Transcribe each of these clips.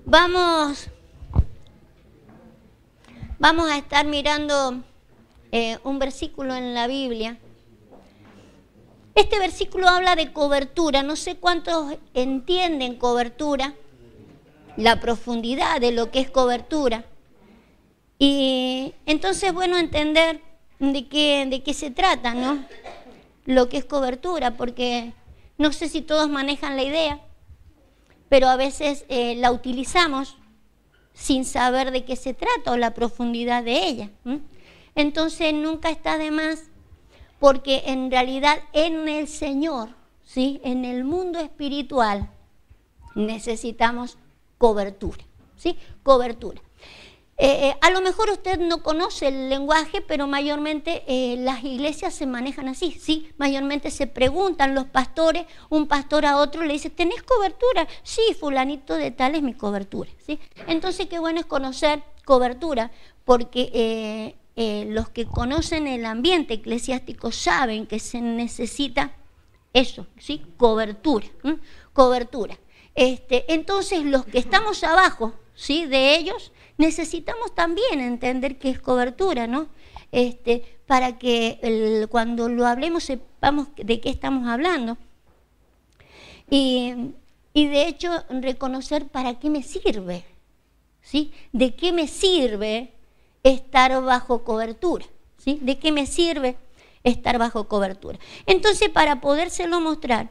Vamos a estar mirando un versículo en la Biblia. Este versículo habla de cobertura. No sé cuántos entienden cobertura, la profundidad de lo que es cobertura. Y entonces, bueno, entender de qué se trata, ¿no? Lo que es cobertura, porque no sé si todos manejan la idea, pero a veces la utilizamos sin saber de qué se trata o la profundidad de ella. Entonces nunca está de más, porque en realidad en el Señor, ¿sí?, en el mundo espiritual, necesitamos cobertura, ¿sí? Cobertura. A lo mejor usted no conoce el lenguaje, pero mayormente las iglesias se manejan así, ¿sí? Mayormente se preguntan los pastores, un pastor a otro le dice, ¿tenés cobertura? Sí, fulanito de tal es mi cobertura, ¿sí? Entonces qué bueno es conocer cobertura, porque los que conocen el ambiente eclesiástico saben que se necesita eso, ¿sí? Cobertura, cobertura. Entonces los que estamos abajo, ¿sí?, de ellos, necesitamos también entender qué es cobertura, ¿no? Para que cuando lo hablemos sepamos de qué estamos hablando. Y de hecho reconocer para qué me sirve, ¿sí? ¿De qué me sirve estar bajo cobertura? ¿Sí? ¿De qué me sirve estar bajo cobertura? Entonces, para podérselo mostrar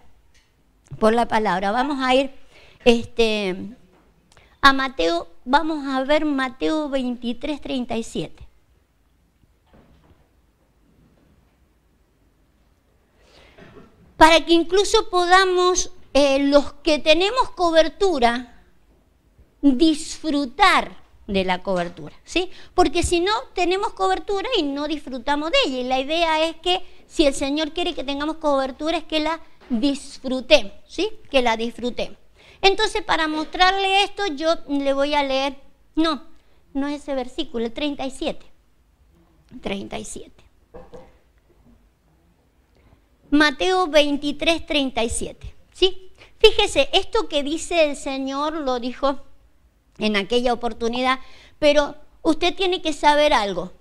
por la palabra, vamos a ir a Mateo, vamos a ver Mateo 23, 37. Para que incluso podamos, los que tenemos cobertura, disfrutar de la cobertura, ¿sí? Porque si no, tenemos cobertura y no disfrutamos de ella. Y la idea es que si el Señor quiere que tengamos cobertura, es que la disfrutemos, ¿sí? Que la disfrutemos. Entonces, para mostrarle esto, yo le voy a leer, no es ese versículo, el 37. 37. Mateo 23, 37. ¿Sí? Fíjese, esto que dice el Señor lo dijo en aquella oportunidad, pero usted tiene que saber algo.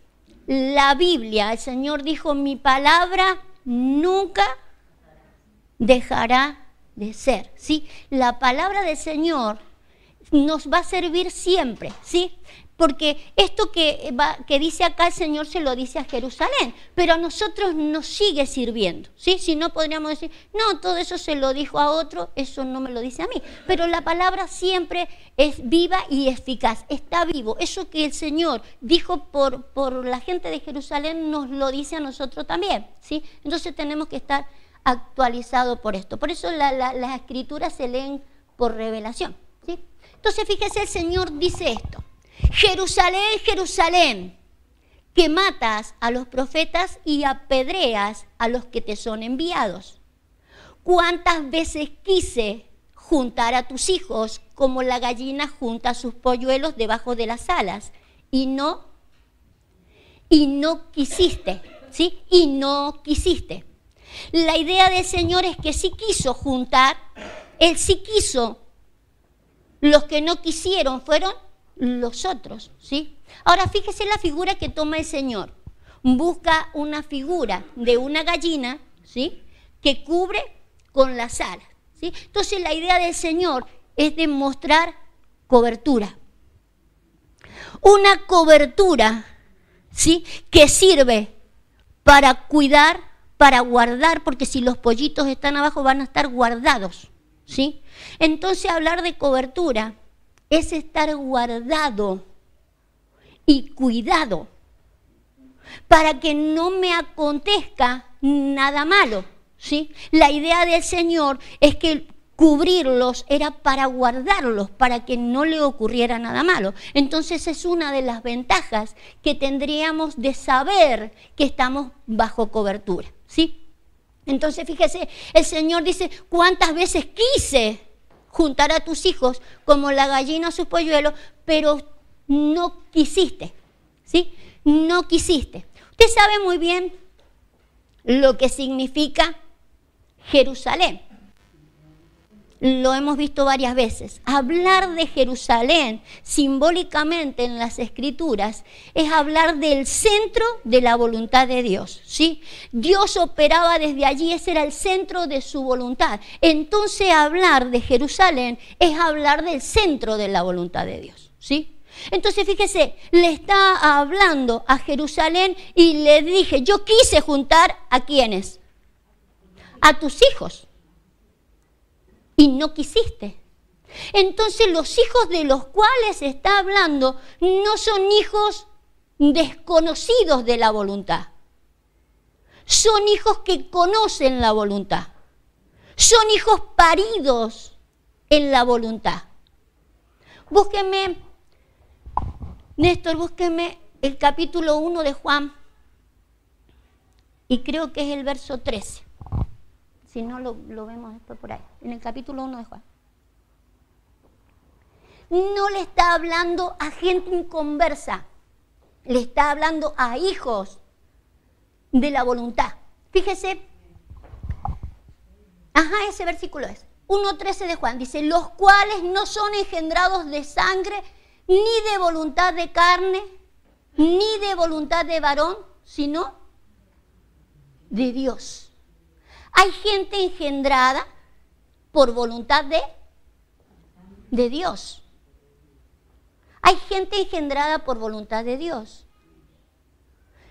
La Biblia, el Señor dijo, mi palabra nunca dejará de ser, ¿sí? La palabra del Señor nos va a servir siempre, ¿sí? Porque esto que dice acá el Señor se lo dice a Jerusalén, pero a nosotros nos sigue sirviendo, ¿sí? Si no, podríamos decir, no, todo eso se lo dijo a otro, eso no me lo dice a mí. Pero la palabra siempre es viva y eficaz, está vivo. Eso que el Señor dijo por la gente de Jerusalén nos lo dice a nosotros también, ¿sí? Entonces tenemos que estar actualizados por esto. Por eso las escrituras se leen por revelación, ¿sí? Entonces fíjese, el Señor dice esto. Jerusalén, Jerusalén, que matas a los profetas y apedreas a los que te son enviados. ¿Cuántas veces quise juntar a tus hijos como la gallina junta sus polluelos debajo de las alas? Y no quisiste, ¿sí? Y no quisiste. La idea del Señor es que sí quiso juntar, Él sí quiso. Los que no quisieron fueron los otros, ¿sí? Ahora fíjese la figura que toma el Señor. Busca una figura de una gallina, ¿sí?, que cubre con las alas, ¿sí? Entonces la idea del Señor es demostrar cobertura. Una cobertura, ¿sí?, que sirve para cuidar, para guardar, porque si los pollitos están abajo van a estar guardados, ¿sí? Entonces hablar de cobertura es estar guardado y cuidado para que no me acontezca nada malo, ¿sí? La idea del Señor es que cubrirlos era para guardarlos, para que no le ocurriera nada malo. Entonces es una de las ventajas que tendríamos de saber que estamos bajo cobertura, ¿sí? Entonces fíjese, el Señor dice, ¿cuántas veces quise juntar a tus hijos como la gallina a sus polluelos, pero no quisiste, ¿sí? No quisiste. Usted sabe muy bien lo que significa Jerusalén. lo hemos visto varias veces. Hablar de Jerusalén simbólicamente en las Escrituras es hablar del centro de la voluntad de Dios, ¿sí? Dios operaba desde allí, ese era el centro de su voluntad. Entonces hablar de Jerusalén es hablar del centro de la voluntad de Dios, ¿sí? Entonces fíjese, le está hablando a Jerusalén y le dije, yo quise juntar ¿a quiénes? A tus hijos. Y no quisiste. Entonces los hijos de los cuales está hablando no son hijos desconocidos de la voluntad. Son hijos que conocen la voluntad. Son hijos paridos en la voluntad. Búsqueme, Néstor, búsqueme el capítulo 1 de Juan. Y creo que es el verso 13. Si no, lo vemos después por ahí, en el capítulo 1 de Juan. No le está hablando a gente inconversa, le está hablando a hijos de la voluntad. Fíjese, ese versículo es 1:13 de Juan, dice, los cuales no son engendrados de sangre, ni de voluntad de carne, ni de voluntad de varón, sino de Dios. Hay gente engendrada por voluntad de Dios. Hay gente engendrada por voluntad de Dios.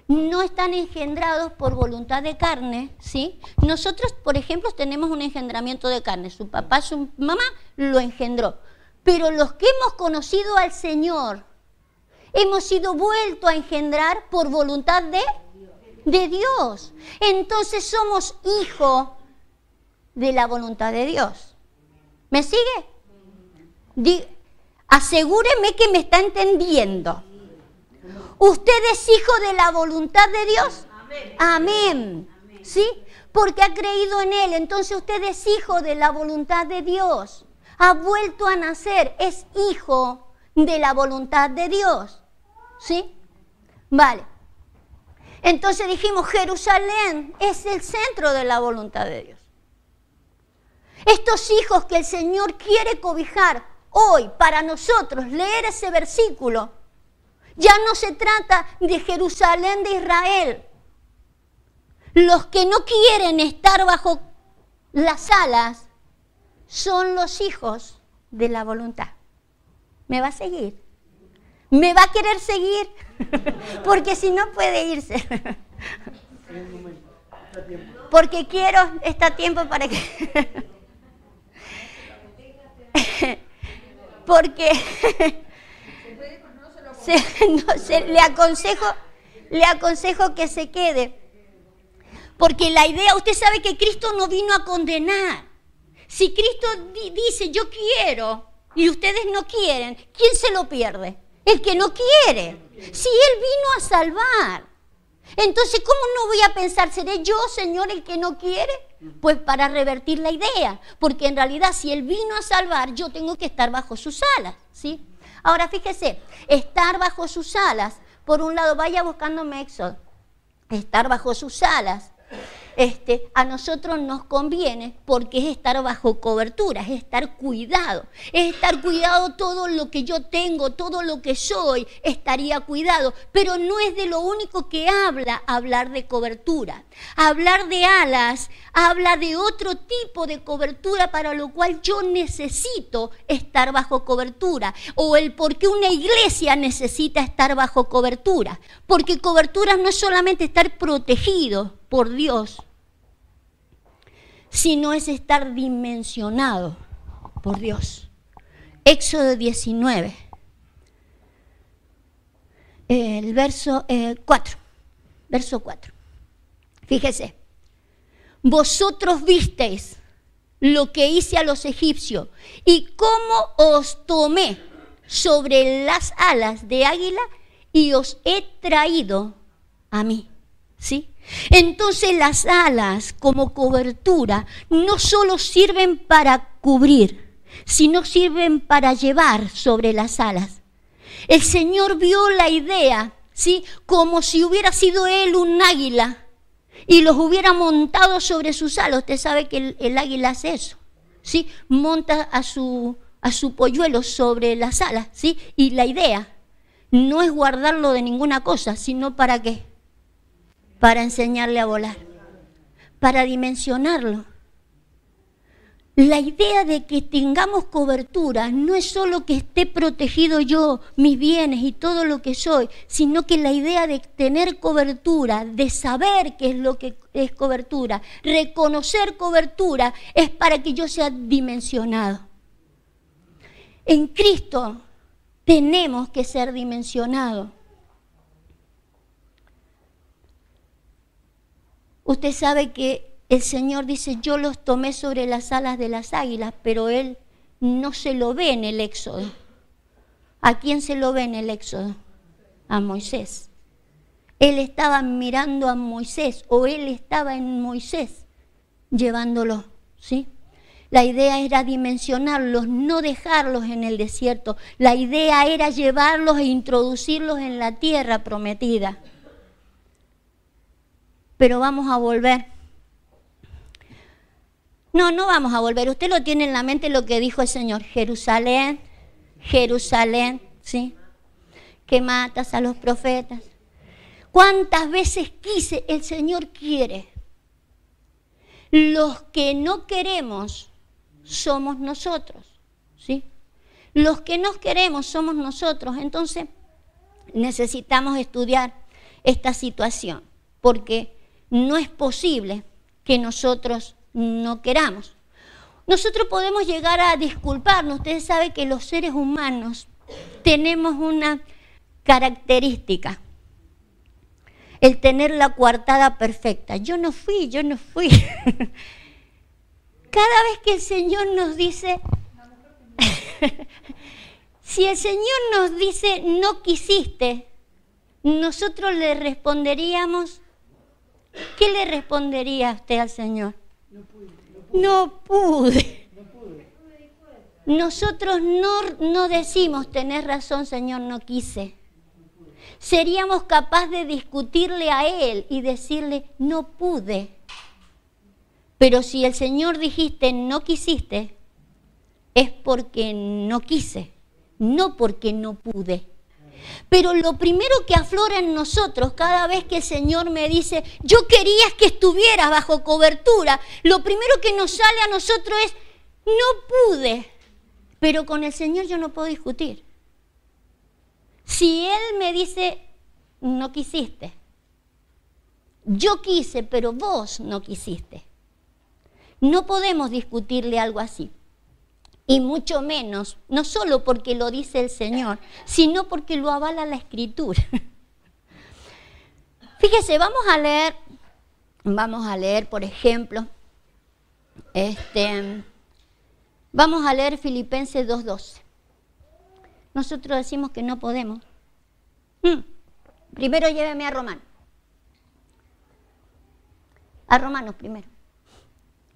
No están engendrados por voluntad de carne, ¿sí? Nosotros, por ejemplo, tenemos un engendramiento de carne. Su papá, su mamá lo engendró. Pero los que hemos conocido al Señor, hemos sido vueltos a engendrar por voluntad de Dios. Entonces somos hijos de la voluntad de Dios. ¿Me sigue? Asegúreme que me está entendiendo. ¿Usted es hijo de la voluntad de Dios? Amén. ¿Sí? Porque ha creído en Él. Entonces usted es hijo de la voluntad de Dios. Ha vuelto a nacer. Es hijo de la voluntad de Dios. ¿Sí? Vale. Entonces dijimos, Jerusalén es el centro de la voluntad de Dios. Estos hijos que el Señor quiere cobijar hoy para nosotros, leer ese versículo, ya no se trata de Jerusalén de Israel. Los que no quieren estar bajo las alas son los hijos de la voluntad. ¿Me va a seguir? ¿Me va a querer seguir? Porque si no puede irse. Porque quiero, está tiempo para que... Porque le aconsejo que se quede. Porque la idea, usted sabe que Cristo no vino a condenar. Si Cristo dice yo quiero y ustedes no quieren, ¿quién se lo pierde? El que no quiere. Si Él vino a salvar. Entonces, ¿cómo no voy a pensar, seré yo, Señor, el que no quiere? Pues para revertir la idea. Porque en realidad, si Él vino a salvar, yo tengo que estar bajo sus alas, ¿sí? Ahora, fíjese, estar bajo sus alas, por un lado, vaya buscándome Éxodo. Estar bajo sus alas. A nosotros nos conviene porque es estar bajo cobertura, es estar cuidado todo lo que yo tengo, todo lo que soy, estaría cuidado, pero no es de lo único que hablar de cobertura. Hablar de alas habla de otro tipo de cobertura para lo cual yo necesito estar bajo cobertura, o el por qué una iglesia necesita estar bajo cobertura, porque cobertura no es solamente estar protegido por Dios, sino es estar dimensionado por Dios. Éxodo 19, el verso 4. Verso 4. Fíjese. Vosotros visteis lo que hice a los egipcios y cómo os tomé sobre las alas de águila y os he traído a mí. ¿Sí? Entonces las alas como cobertura no solo sirven para cubrir, sino sirven para llevar sobre las alas. El Señor vio la idea, ¿sí? Como si hubiera sido Él un águila y los hubiera montado sobre sus alas. Usted sabe que el águila hace eso, ¿sí? Monta a su polluelo sobre las alas, ¿sí? Y la idea no es guardarlo de ninguna cosa, sino ¿para qué? Para enseñarle a volar, para dimensionarlo. La idea de que tengamos cobertura no es solo que esté protegido yo, mis bienes y todo lo que soy, sino que la idea de tener cobertura, de saber qué es lo que es cobertura, reconocer cobertura, es para que yo sea dimensionado. En Cristo tenemos que ser dimensionados. Usted sabe que el Señor dice, yo los tomé sobre las alas de las águilas, pero Él no se lo ve en el Éxodo. ¿A quién se lo ve en el Éxodo? A Moisés. Él estaba mirando a Moisés, o Él estaba en Moisés llevándolo, ¿sí? La idea era dimensionarlos, no dejarlos en el desierto. La idea era llevarlos e introducirlos en la tierra prometida. Pero vamos a volver. No vamos a volver. Usted lo tiene en la mente lo que dijo el Señor. Jerusalén, Jerusalén, ¿sí? Que matas a los profetas. ¿Cuántas veces quise? El Señor quiere. Los que no queremos somos nosotros, ¿sí? Los que no queremos somos nosotros. Entonces necesitamos estudiar esta situación, porque no es posible que nosotros no queramos. Nosotros podemos llegar a disculparnos. Ustedes saben que los seres humanos tenemos una característica, el tener la coartada perfecta. Yo no fui. Cada vez que el Señor nos dice, si el Señor nos dice no quisiste, nosotros le responderíamos, ¿qué le respondería usted al Señor? No pude. Nosotros no decimos, tenés razón, Señor, no quise. Seríamos capaces de discutirle a Él y decirle, no pude. Pero si el Señor dijiste, no quisiste, es porque no quise, no porque no pude. Pero lo primero que aflora en nosotros cada vez que el Señor me dice, yo quería que estuvieras bajo cobertura, lo primero que nos sale a nosotros es, no pude. Pero con el Señor yo no puedo discutir. Si Él me dice, no quisiste, yo quise, pero vos no quisiste. No podemos discutirle algo así. Y mucho menos, no solo porque lo dice el Señor, sino porque lo avala la Escritura. Fíjese, vamos a leer, por ejemplo, vamos a leer Filipenses 2:12. Nosotros decimos que no podemos. Primero lléveme a Romanos. A Romanos primero.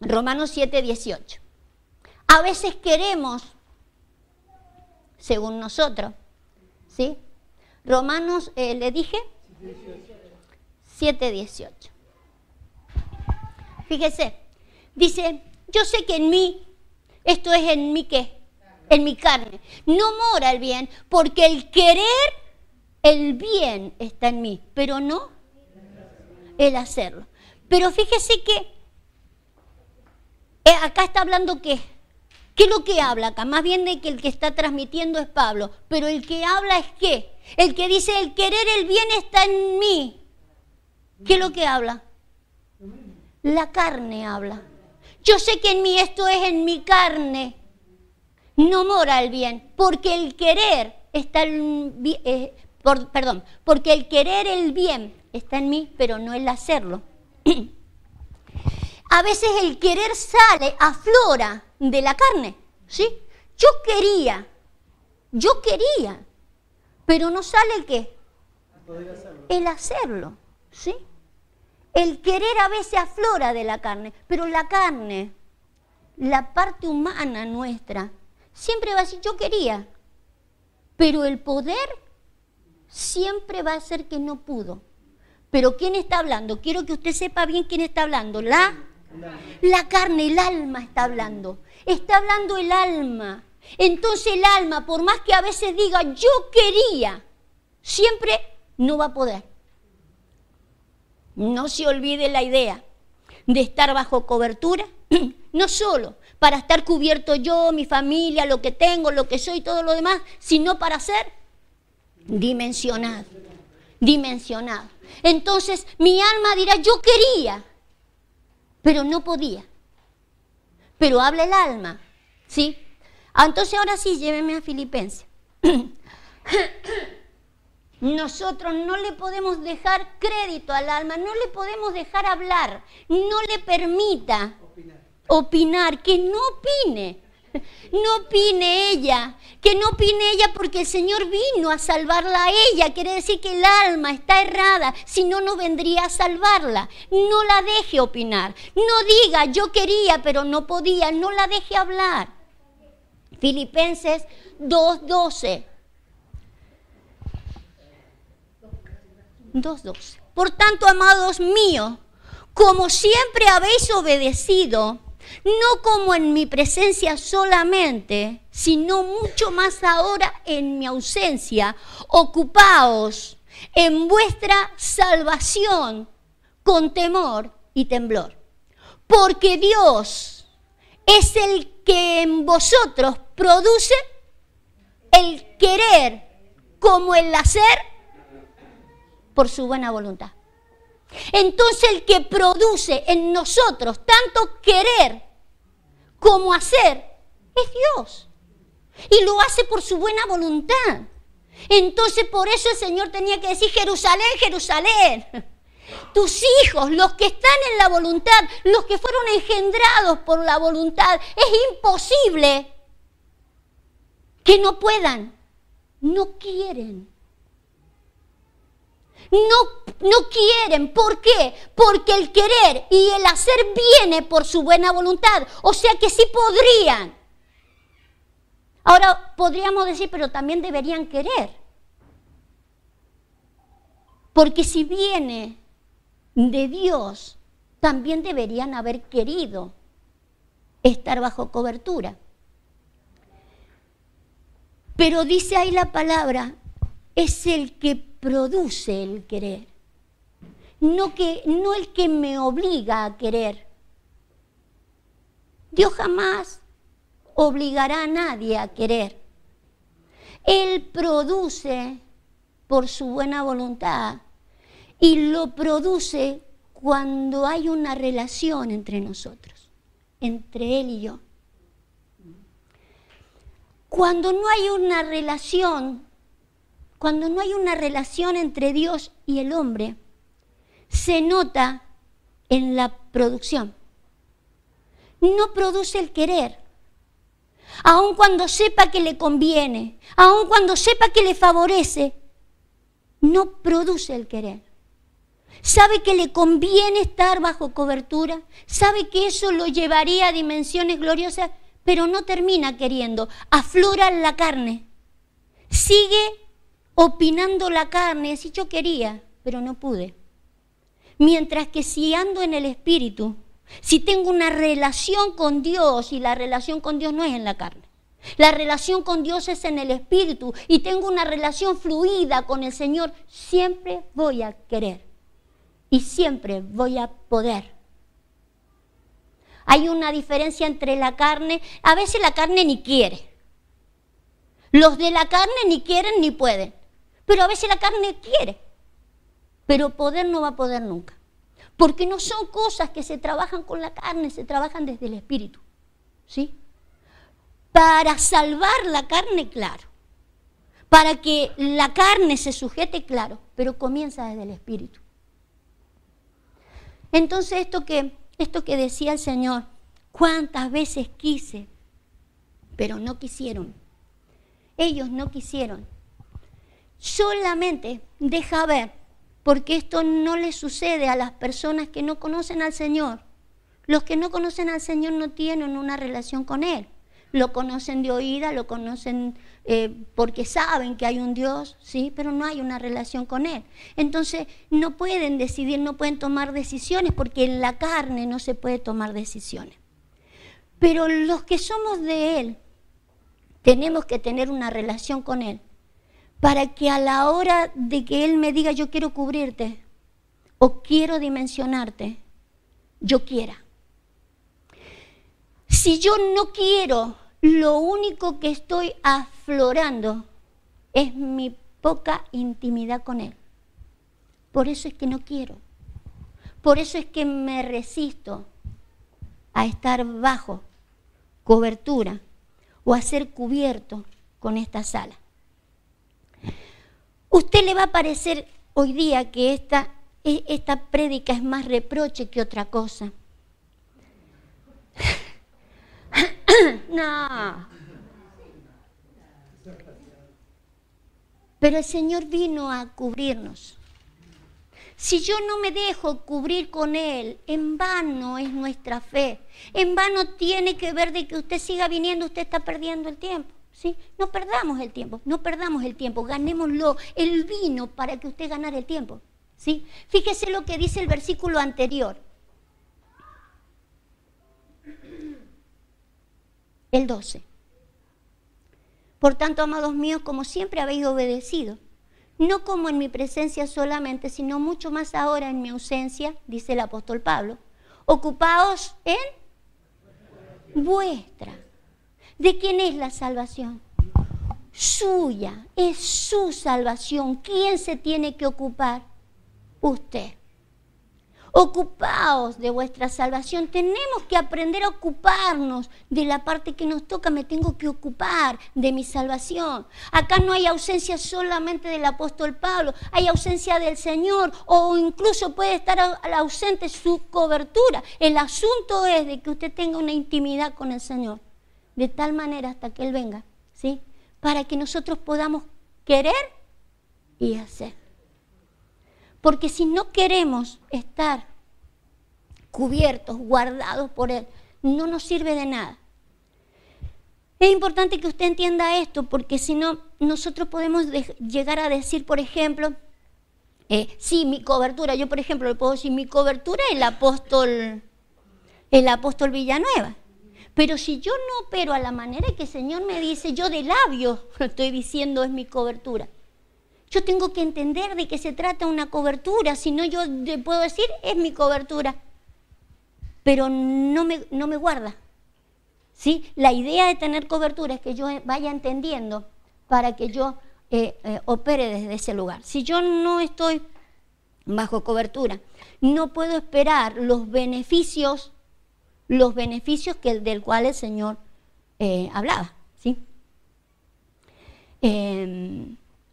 Romanos 7:18. A veces queremos, según nosotros, ¿sí? Romanos, le dije, 7:18. Fíjese, dice, yo sé que en mí, esto es en mí, ¿qué? En mi carne, no mora el bien, porque el querer el bien está en mí, pero no el hacerlo. Pero fíjese que acá está hablando ¿qué? ¿Qué es lo que habla acá? Más bien de que el que está transmitiendo es Pablo, pero el que habla es ¿qué? El que dice el querer el bien está en mí. ¿Qué es lo que habla? La carne habla. Yo sé que en mí, esto es en mi carne, no mora el bien, porque el querer está porque el querer el bien está en mí, pero no el hacerlo. A veces el querer aflora de la carne, ¿sí? Yo quería, pero no sale el ¿qué? El hacerlo, ¿sí? El querer a veces aflora de la carne, pero la carne, la parte humana nuestra, siempre va a decir, yo quería, pero el poder siempre va a ser que no pudo. Pero ¿quién está hablando? Quiero que usted sepa bien quién está hablando. La carne, el alma está hablando. está hablando el alma. Entonces el alma, por más que a veces diga yo quería, siempre no va a poder. No se olvide la idea de estar bajo cobertura, no solo para estar cubierto yo, mi familia, lo que tengo, lo que soy, todo lo demás, sino para ser dimensionado. Entonces mi alma dirá, yo quería, pero no podía. Pero habla el alma, ¿sí? Entonces ahora sí, lléveme a Filipenses. Nosotros no le podemos dejar crédito al alma, no le podemos dejar hablar, no le permita opinar, que no opine. No opine ella, que no opine ella porque el Señor vino a salvarla a ella. Quiere decir que el alma está errada, si no, no vendría a salvarla. No la deje opinar, no diga yo quería pero no podía, no la deje hablar. Filipenses 2:12. 2:12. Por tanto, amados míos, como siempre habéis obedecido, no como en mi presencia solamente, sino mucho más ahora en mi ausencia, ocupaos en vuestra salvación con temor y temblor. Porque Dios es el que en vosotros produce el querer como el hacer por su buena voluntad. Entonces el que produce en nosotros tanto querer como hacer es Dios. Y lo hace por su buena voluntad. Entonces por eso el Señor tenía que decir, Jerusalén, Jerusalén, tus hijos, los que están en la voluntad, los que fueron engendrados por la voluntad, es imposible que no puedan, no quieren. No quieren. ¿Por qué? Porque el querer y el hacer viene por su buena voluntad. O sea que sí podrían. Ahora podríamos decir, pero también deberían querer. Porque si viene de Dios, también deberían haber querido estar bajo cobertura. Pero dice ahí la palabra, es el que produce el querer, no el que me obliga a querer. Dios jamás obligará a nadie a querer. Él produce por su buena voluntad y lo produce cuando hay una relación entre nosotros, entre Él y yo. Cuando no hay una relación entre Dios y el hombre, se nota en la producción. No produce el querer. Aun cuando sepa que le conviene, aun cuando sepa que le favorece, no produce el querer. Sabe que le conviene estar bajo cobertura, sabe que eso lo llevaría a dimensiones gloriosas, pero no termina queriendo. Aflora la carne. Sigue opinando la carne, si yo quería, pero no pude. Mientras que si ando en el Espíritu, si tengo una relación con Dios, y la relación con Dios no es en la carne, la relación con Dios es en el Espíritu, y tengo una relación fluida con el Señor, siempre voy a querer y siempre voy a poder. Hay una diferencia entre la carne, a veces la carne ni quiere. Los de la carne ni quieren ni pueden. Pero a veces la carne quiere, pero poder no va a poder nunca. Porque no son cosas que se trabajan con la carne, se trabajan desde el Espíritu. ¿Sí? Para salvar la carne, claro. Para que la carne se sujete, claro, pero comienza desde el Espíritu. Entonces esto que decía el Señor, cuántas veces quise, pero no quisieron. Ellos no quisieron. Solamente deja ver, porque esto no le sucede a las personas que no conocen al Señor. Los que no conocen al Señor no tienen una relación con Él. Lo conocen de oída, lo conocen porque saben que hay un Dios, ¿sí? Pero no hay una relación con Él. Entonces no pueden decidir, no pueden tomar decisiones, porque en la carne no se puede tomar decisiones. Pero los que somos de Él, tenemos que tener una relación con Él, para que a la hora de que Él me diga yo quiero cubrirte o quiero dimensionarte, yo quiera. Si yo no quiero, lo único que estoy aflorando es mi poca intimidad con Él. Por eso es que no quiero. Por eso es que me resisto a estar bajo cobertura o a ser cubierto con esta sala. Usted le va a parecer hoy día que esta prédica es más reproche que otra cosa. No. Pero el Señor vino a cubrirnos. Si yo no me dejo cubrir con Él, en vano es nuestra fe. En vano tiene que ver de que usted siga viniendo, usted está perdiendo el tiempo. ¿Sí? No perdamos el tiempo, no perdamos el tiempo, ganémoslo. Él vino para que usted ganara el tiempo. ¿Sí? Fíjese lo que dice el versículo anterior. El 12. Por tanto, amados míos, como siempre habéis obedecido, no como en mi presencia solamente, sino mucho más ahora en mi ausencia, dice el apóstol Pablo, ocupaos en vuestra. ¿De quién es la salvación? Suya, es su salvación. ¿Quién se tiene que ocupar? Usted. Ocupaos de vuestra salvación. Tenemos que aprender a ocuparnos de la parte que nos toca. Me tengo que ocupar de mi salvación. Acá no hay ausencia solamente del apóstol Pablo, hay ausencia del Señor, o incluso puede estar ausente su cobertura. El asunto es de que usted tenga una intimidad con el Señor, de tal manera hasta que Él venga, ¿sí? Para que nosotros podamos querer y hacer. Porque si no queremos estar cubiertos, guardados por Él, no nos sirve de nada. Es importante que usted entienda esto, porque si no, nosotros podemos llegar a decir, por ejemplo, sí, mi cobertura, yo por ejemplo le puedo decir, mi cobertura es el apóstol Villanueva. Pero si yo no opero a la manera que el Señor me dice, yo de labios estoy diciendo es mi cobertura. Yo tengo que entender de qué se trata una cobertura, si no yo puedo decir es mi cobertura, pero no me guarda. ¿Sí? La idea de tener cobertura es que yo vaya entendiendo para que yo opere desde ese lugar. Si yo no estoy bajo cobertura, no puedo esperar los beneficios del cual el Señor hablaba. ¿Sí?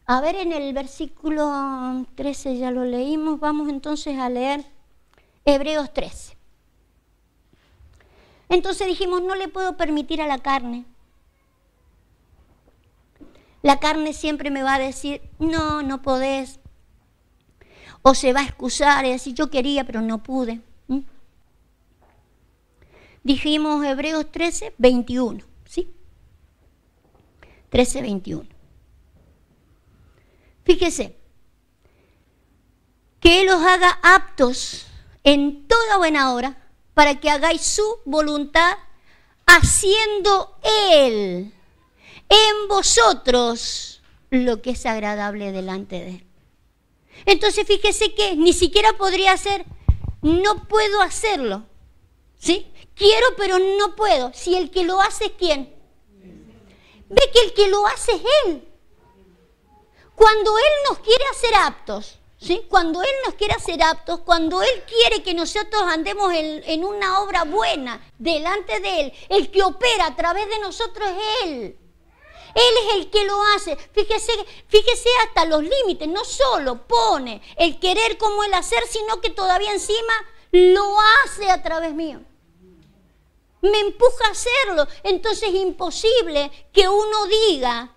A ver, en el versículo 13 ya lo leímos, vamos entonces a leer Hebreos 13. Entonces dijimos, no le puedo permitir a la carne. La carne siempre me va a decir, no podés. O se va a excusar y decir, yo quería pero no pude. Dijimos Hebreos 13, 21, ¿sí? 13, 21. Fíjese, que Él os haga aptos en toda buena obra para que hagáis su voluntad, haciendo Él en vosotros lo que es agradable delante de Él. Entonces fíjese que ni siquiera podría hacer, no puedo hacerlo, ¿sí? Quiero pero no puedo. Si el que lo hace es ¿quién? Ve que el que lo hace es Él. Cuando Él nos quiere hacer aptos, ¿sí? Cuando Él nos quiere hacer aptos, cuando Él quiere que nosotros andemos en una obra buena delante de Él, el que opera a través de nosotros es Él. Él es el que lo hace. Fíjese hasta los límites. No solo pone el querer como el hacer, sino que todavía encima lo hace a través mío. Me empuja a hacerlo. Entonces es imposible que uno diga,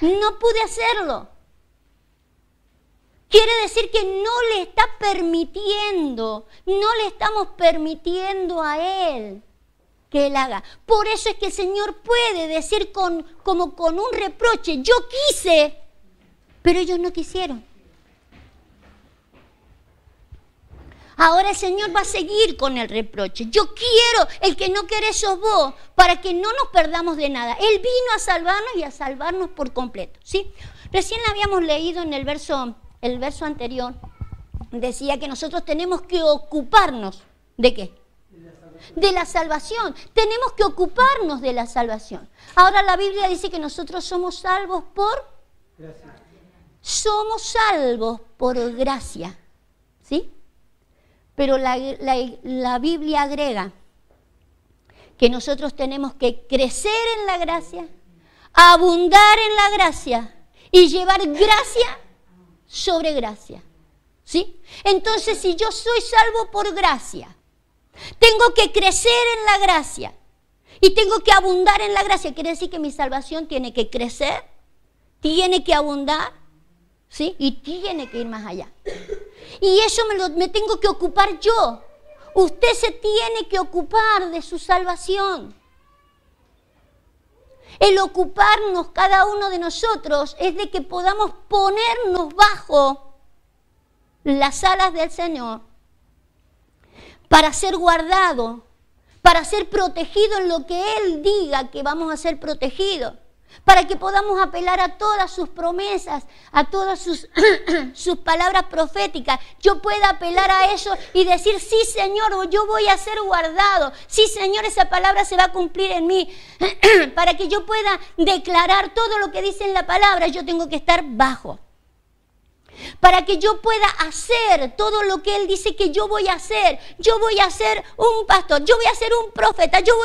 no pude hacerlo. Quiere decir que no le está permitiendo, no le estamos permitiendo a Él que Él haga. Por eso es que el Señor puede decir como con un reproche, yo quise, pero ellos no quisieron. Ahora el Señor va a seguir con el reproche. Yo quiero, el que no querés sos vos, para que no nos perdamos de nada. Él vino a salvarnos y a salvarnos por completo, ¿sí? Recién habíamos leído en el verso anterior, decía que nosotros tenemos que ocuparnos, ¿de qué? De la salvación. Tenemos que ocuparnos de la salvación. Ahora la Biblia dice que nosotros somos salvos por... gracia. Somos salvos por gracia, ¿sí? Pero la Biblia agrega que nosotros tenemos que crecer en la gracia, abundar en la gracia y llevar gracia sobre gracia, ¿sí? Entonces, si yo soy salvo por gracia, tengo que crecer en la gracia y tengo que abundar en la gracia. Quiere decir que mi salvación tiene que crecer, tiene que abundar, ¿sí? Y tiene que ir más allá. Y eso me tengo que ocupar yo. Usted se tiene que ocupar de su salvación. El ocuparnos cada uno de nosotros es de que podamos ponernos bajo las alas del Señor para ser guardado, para ser protegido en lo que Él diga que vamos a ser protegidos, para que podamos apelar a todas sus promesas, a todas sus palabras proféticas. Yo pueda apelar a eso y decir, sí Señor, yo voy a ser guardado, sí Señor, esa palabra se va a cumplir en mí. Para que yo pueda declarar todo lo que dice en la palabra, yo tengo que estar bajo. Para que yo pueda hacer todo lo que Él dice que yo voy a hacer un pastor, yo voy a ser un profeta, yo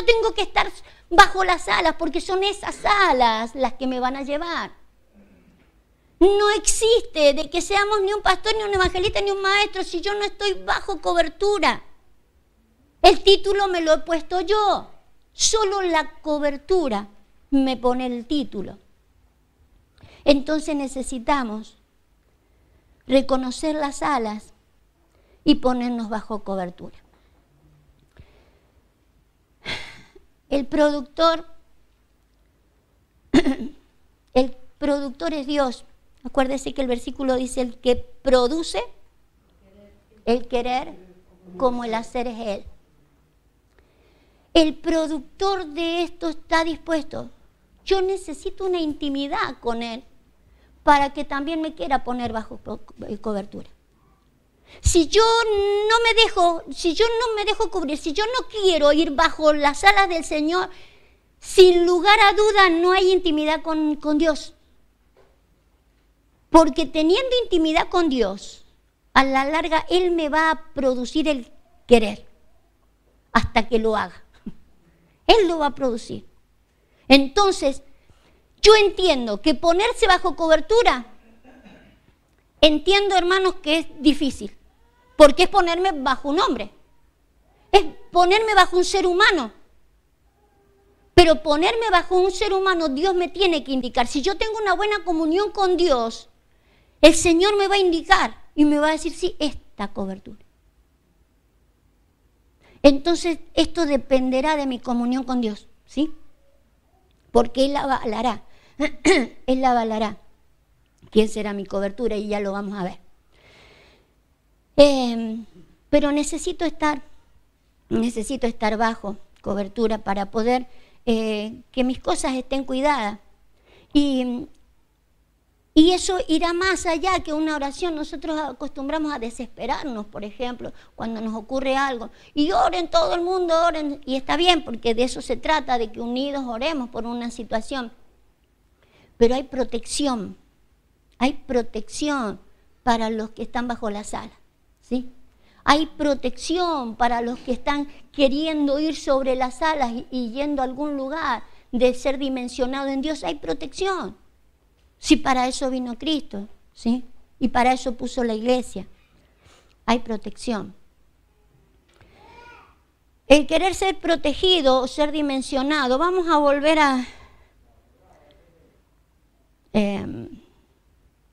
tengo que estar bajo las alas, porque son esas alas las que me van a llevar. No existe de que seamos ni un pastor, ni un evangelista, ni un maestro si yo no estoy bajo cobertura. El título me lo he puesto yo. Solo la cobertura me pone el título. Entonces necesitamos reconocer las alas y ponernos bajo cobertura. El productor es Dios. Acuérdese que el versículo dice el que produce, el querer como el hacer es Él. El productor de esto está dispuesto. Yo necesito una intimidad con Él para que también me quiera poner bajo cobertura. Si yo no me dejo cubrir, si yo no quiero ir bajo las alas del Señor, sin lugar a duda no hay intimidad con Dios. Porque teniendo intimidad con Dios, a la larga Él me va a producir el querer hasta que lo haga. Él lo va a producir. Entonces, yo entiendo que ponerse bajo cobertura, entiendo, hermanos, que es difícil. Porque es ponerme bajo un hombre. Es ponerme bajo un ser humano. Pero ponerme bajo un ser humano, Dios me tiene que indicar. Si yo tengo una buena comunión con Dios, el Señor me va a indicar y me va a decir, sí, esta cobertura. Entonces, esto dependerá de mi comunión con Dios, ¿sí? Porque Él la avalará. Él la avalará. ¿Quién será mi cobertura? Y ya lo vamos a ver. Pero necesito estar bajo cobertura para poder que mis cosas estén cuidadas. Y eso irá más allá que una oración. Nosotros acostumbramos a desesperarnos, por ejemplo, cuando nos ocurre algo. Y oren, todo el mundo oren. Y está bien, porque de eso se trata, de que unidos oremos por una situación. Pero hay protección para los que están bajo las alas, ¿sí? Hay protección para los que están queriendo ir sobre las alas y yendo a algún lugar de ser dimensionado en Dios. Hay protección. Sí, para eso vino Cristo, ¿sí? Y para eso puso la iglesia. Hay protección. El querer ser protegido o ser dimensionado, vamos a volver a...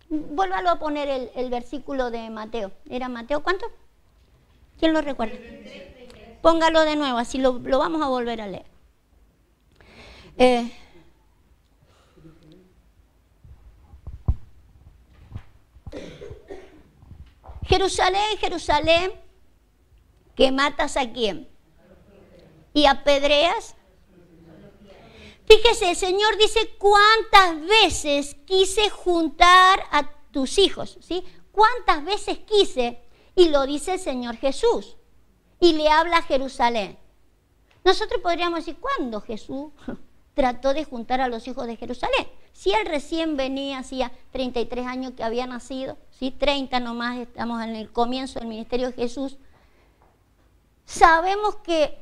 vuélvalo a poner el versículo de Mateo. ¿Era Mateo cuánto? ¿Quién lo recuerda? Póngalo de nuevo, así lo vamos a volver a leer. Jerusalén, Jerusalén, que matas ¿a quién? Y apedreas. Fíjese, el Señor dice cuántas veces quise juntar a tus hijos, ¿sí? Cuántas veces quise, y lo dice el Señor Jesús, y le habla a Jerusalén. Nosotros podríamos decir, ¿cuándo Jesús trató de juntar a los hijos de Jerusalén? Si él recién venía, hacía 33 años que había nacido, ¿sí? 30 nomás, estamos en el comienzo del ministerio de Jesús. Sabemos que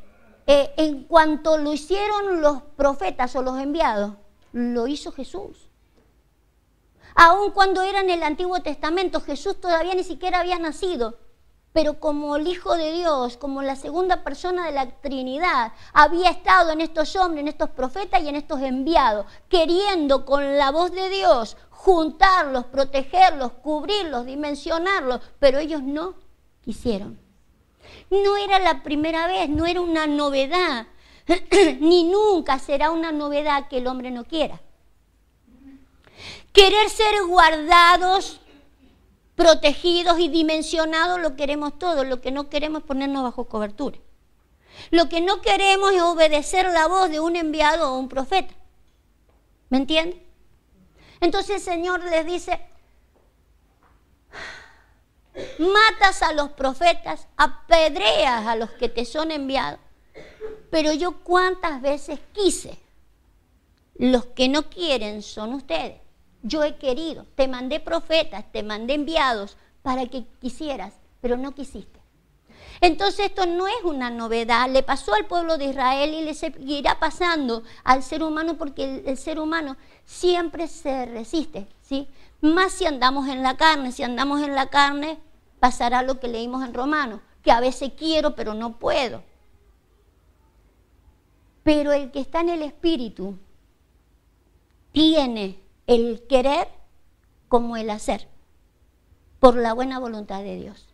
en cuanto lo hicieron los profetas o los enviados, lo hizo Jesús. Aun cuando era en el Antiguo Testamento, Jesús todavía ni siquiera había nacido. Pero como el Hijo de Dios, como la segunda persona de la Trinidad, había estado en estos hombres, en estos profetas y en estos enviados, queriendo con la voz de Dios juntarlos, protegerlos, cubrirlos, dimensionarlos, pero ellos no quisieron. No era la primera vez, no era una novedad, ni nunca será una novedad que el hombre no quiera. Querer ser guardados, protegidos y dimensionados lo queremos todo, lo que no queremos es ponernos bajo cobertura. Lo que no queremos es obedecer la voz de un enviado o un profeta. ¿Me entienden? Entonces el Señor les dice, matas a los profetas, apedreas a los que te son enviados, pero yo cuántas veces quise, los que no quieren son ustedes. Yo he querido, te mandé profetas, te mandé enviados para que quisieras, pero no quisiste. Entonces esto no es una novedad, le pasó al pueblo de Israel y le seguirá pasando al ser humano porque el ser humano siempre se resiste, ¿sí? Más si andamos en la carne, pasará lo que leímos en Romanos, que a veces quiero pero no puedo. Pero el que está en el Espíritu tiene el querer como el hacer, por la buena voluntad de Dios.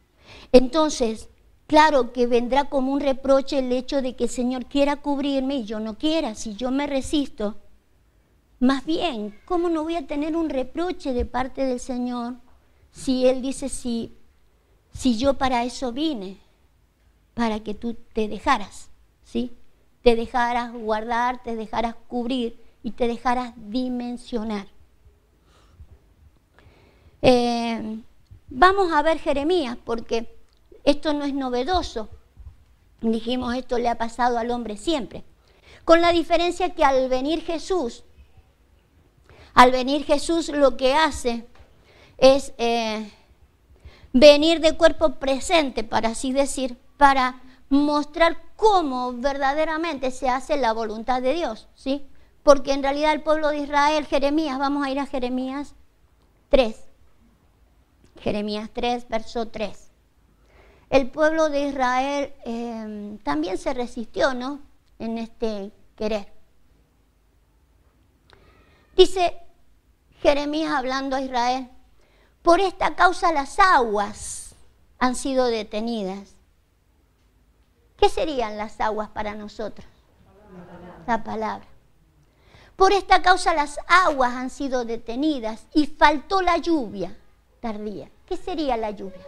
Entonces, claro que vendrá como un reproche el hecho de que el Señor quiera cubrirme y yo no quiera. Si yo me resisto, más bien, ¿cómo no voy a tener un reproche de parte del Señor si Él dice, si yo para eso vine, para que tú te dejaras, ¿sí? Te dejaras guardar, te dejaras cubrir y te dejaras dimensionar. Vamos a ver Jeremías, porque esto no es novedoso. Dijimos, esto le ha pasado al hombre siempre. Con la diferencia que al venir Jesús lo que hace es venir de cuerpo presente, para así decir, para mostrar cómo verdaderamente se hace la voluntad de Dios, ¿sí? Porque en realidad el pueblo de Israel, Jeremías, vamos a ir a Jeremías 3. Jeremías 3, verso 3. El pueblo de Israel también se resistió, ¿no? En este querer. Dice Jeremías hablando a Israel, por esta causa las aguas han sido detenidas. ¿Qué serían las aguas para nosotros? La palabra. Por esta causa las aguas han sido detenidas y faltó la lluvia tardía. ¿Qué sería la lluvia?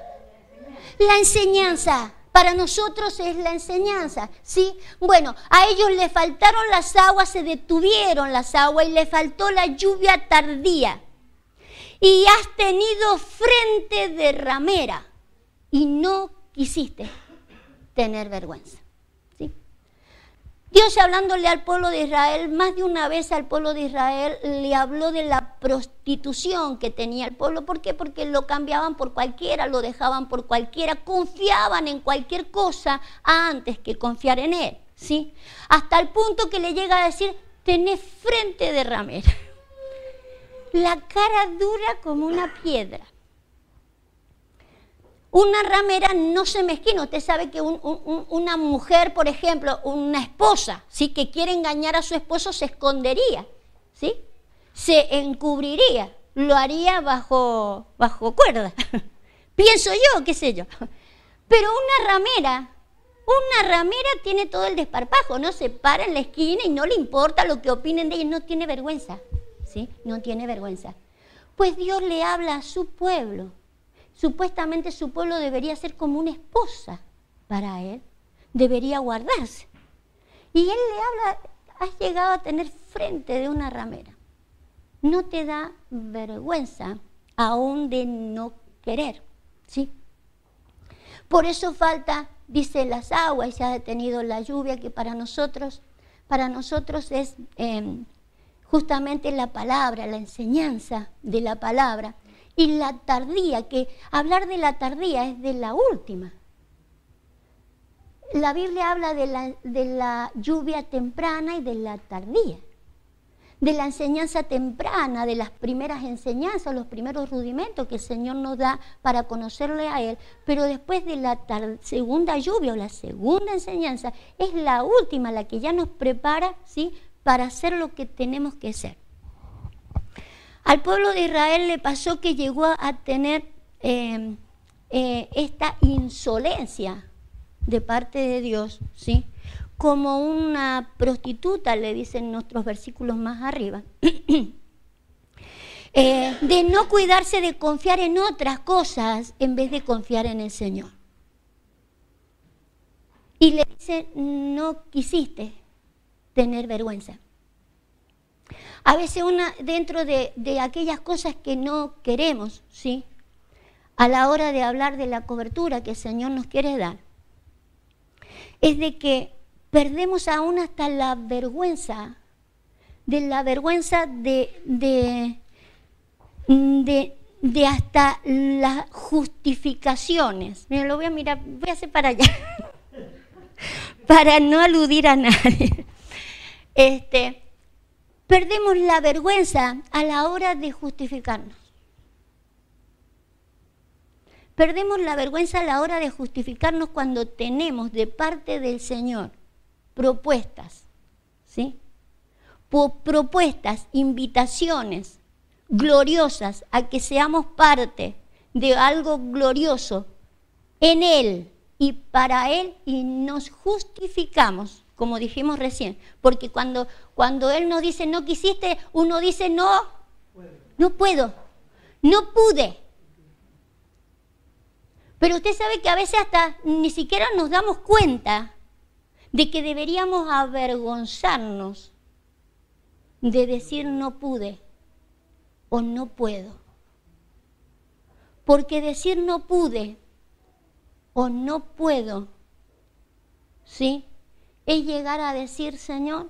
La enseñanza. Para nosotros es la enseñanza, ¿sí? Bueno, a ellos le faltaron las aguas, se detuvieron las aguas y le faltó la lluvia tardía. Y has tenido frente de ramera y no quisiste tener vergüenza. Dios hablándole al pueblo de Israel, más de una vez al pueblo de Israel le habló de la prostitución que tenía el pueblo. ¿Por qué? Porque lo cambiaban por cualquiera, lo dejaban por cualquiera, confiaban en cualquier cosa antes que confiar en Él, ¿sí? Hasta el punto que le llega a decir, tenés frente de ramera, la cara dura como una piedra. Una ramera no se mezquina. Usted sabe que una mujer, por ejemplo, una esposa, ¿sí? Que quiere engañar a su esposo, se escondería, ¿sí? Se encubriría, lo haría bajo cuerda. Pienso yo, qué sé yo. Pero una ramera tiene todo el desparpajo, ¿no? Se para en la esquina y no le importa lo que opinen de ella, no tiene vergüenza, ¿sí? No tiene vergüenza. Pues Dios le habla a su pueblo, supuestamente su pueblo debería ser como una esposa para él, debería guardarse. Y él le habla, has llegado a tener frente de una ramera. No te da vergüenza aún de no querer, ¿sí? Por eso falta, dice, las aguas y se ha detenido la lluvia, que para nosotros es justamente la palabra, la enseñanza de la palabra. Y la tardía, que hablar de la tardía es de la última. La Biblia habla de la lluvia temprana y de la tardía. De la enseñanza temprana, de las primeras enseñanzas, los primeros rudimentos que el Señor nos da para conocerle a Él. Pero después de la segunda lluvia o la segunda enseñanza, es la última, la que ya nos prepara, ¿sí?, para hacer lo que tenemos que hacer. Al pueblo de Israel le pasó que llegó a tener esta insolencia de parte de Dios, ¿sí?, como una prostituta, le dicen nuestros versículos más arriba, de no cuidarse de confiar en otras cosas en vez de confiar en el Señor. Y le dice, no quisiste tener vergüenza. A veces dentro de aquellas cosas que no queremos, ¿sí?, a la hora de hablar de la cobertura que el Señor nos quiere dar, es de que perdemos aún hasta la vergüenza, de hasta las justificaciones. Mira, lo voy a mirar, voy a hacer para allá, para no aludir a nadie. Perdemos la vergüenza a la hora de justificarnos. Perdemos la vergüenza a la hora de justificarnos cuando tenemos de parte del Señor propuestas, ¿sí? Propuestas, invitaciones gloriosas a que seamos parte de algo glorioso en Él y para Él, y nos justificamos, como dijimos recién, porque cuando Él nos dice no quisiste, uno dice no puedo, no pude. Pero usted sabe que a veces hasta ni siquiera nos damos cuenta de que deberíamos avergonzarnos de decir no pude o no puedo. Porque decir no pude o no puedo, ¿sí?, es llegar a decir, Señor,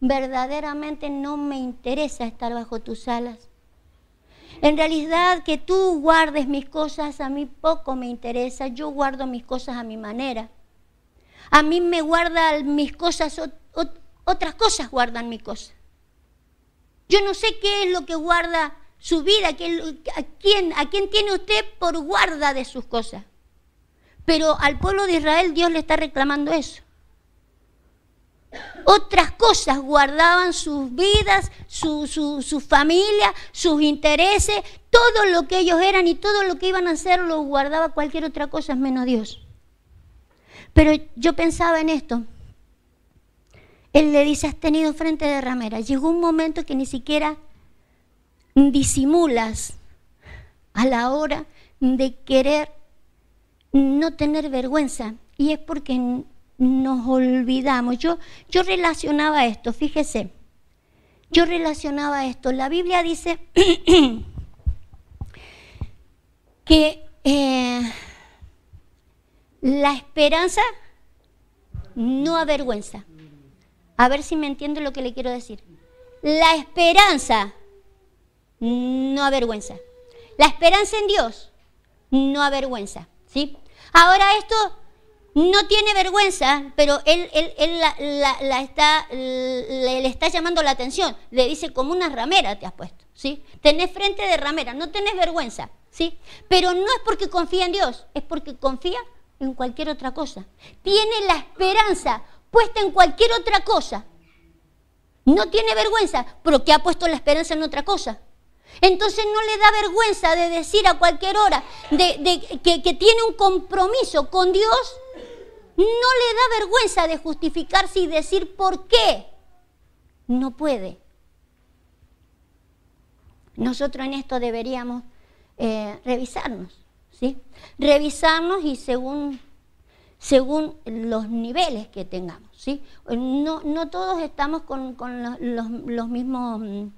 verdaderamente no me interesa estar bajo tus alas. En realidad, que tú guardes mis cosas a mí poco me interesa. Yo guardo mis cosas a mi manera. A mí me guardan mis cosas, otras cosas guardan mis cosas. Yo no sé qué es lo que guarda su vida, a quién tiene usted por guarda de sus cosas. Pero al pueblo de Israel Dios le está reclamando eso. Otras cosas guardaban sus vidas, su familia, sus intereses, todo lo que ellos eran y todo lo que iban a hacer lo guardaba cualquier otra cosa menos Dios. Pero yo pensaba en esto. Él le dice, has tenido frente de ramera. Llegó un momento que ni siquiera disimulas a la hora de querer no tener vergüenza. Y es porque nos olvidamos. Yo relacionaba esto, fíjese. Yo relacionaba esto. La Biblia dice que la esperanza no avergüenza. A ver si me entiende lo que le quiero decir. La esperanza no avergüenza. La esperanza en Dios no avergüenza, ¿sí? Ahora esto no tiene vergüenza, pero él le está llamando la atención. Le dice, como una ramera te has puesto, ¿sí? Tenés frente de ramera, no tenés vergüenza, ¿sí? Pero no es porque confía en Dios, es porque confía en cualquier otra cosa. Tiene la esperanza puesta en cualquier otra cosa. No tiene vergüenza, pero que ha puesto la esperanza en otra cosa. Entonces no le da vergüenza de decir a cualquier hora que tiene un compromiso con Dios. No le da vergüenza de justificarse y decir por qué no puede. Nosotros en esto deberíamos revisarnos, ¿sí? Revisarnos y según los niveles que tengamos, ¿sí? No todos estamos con los mismos,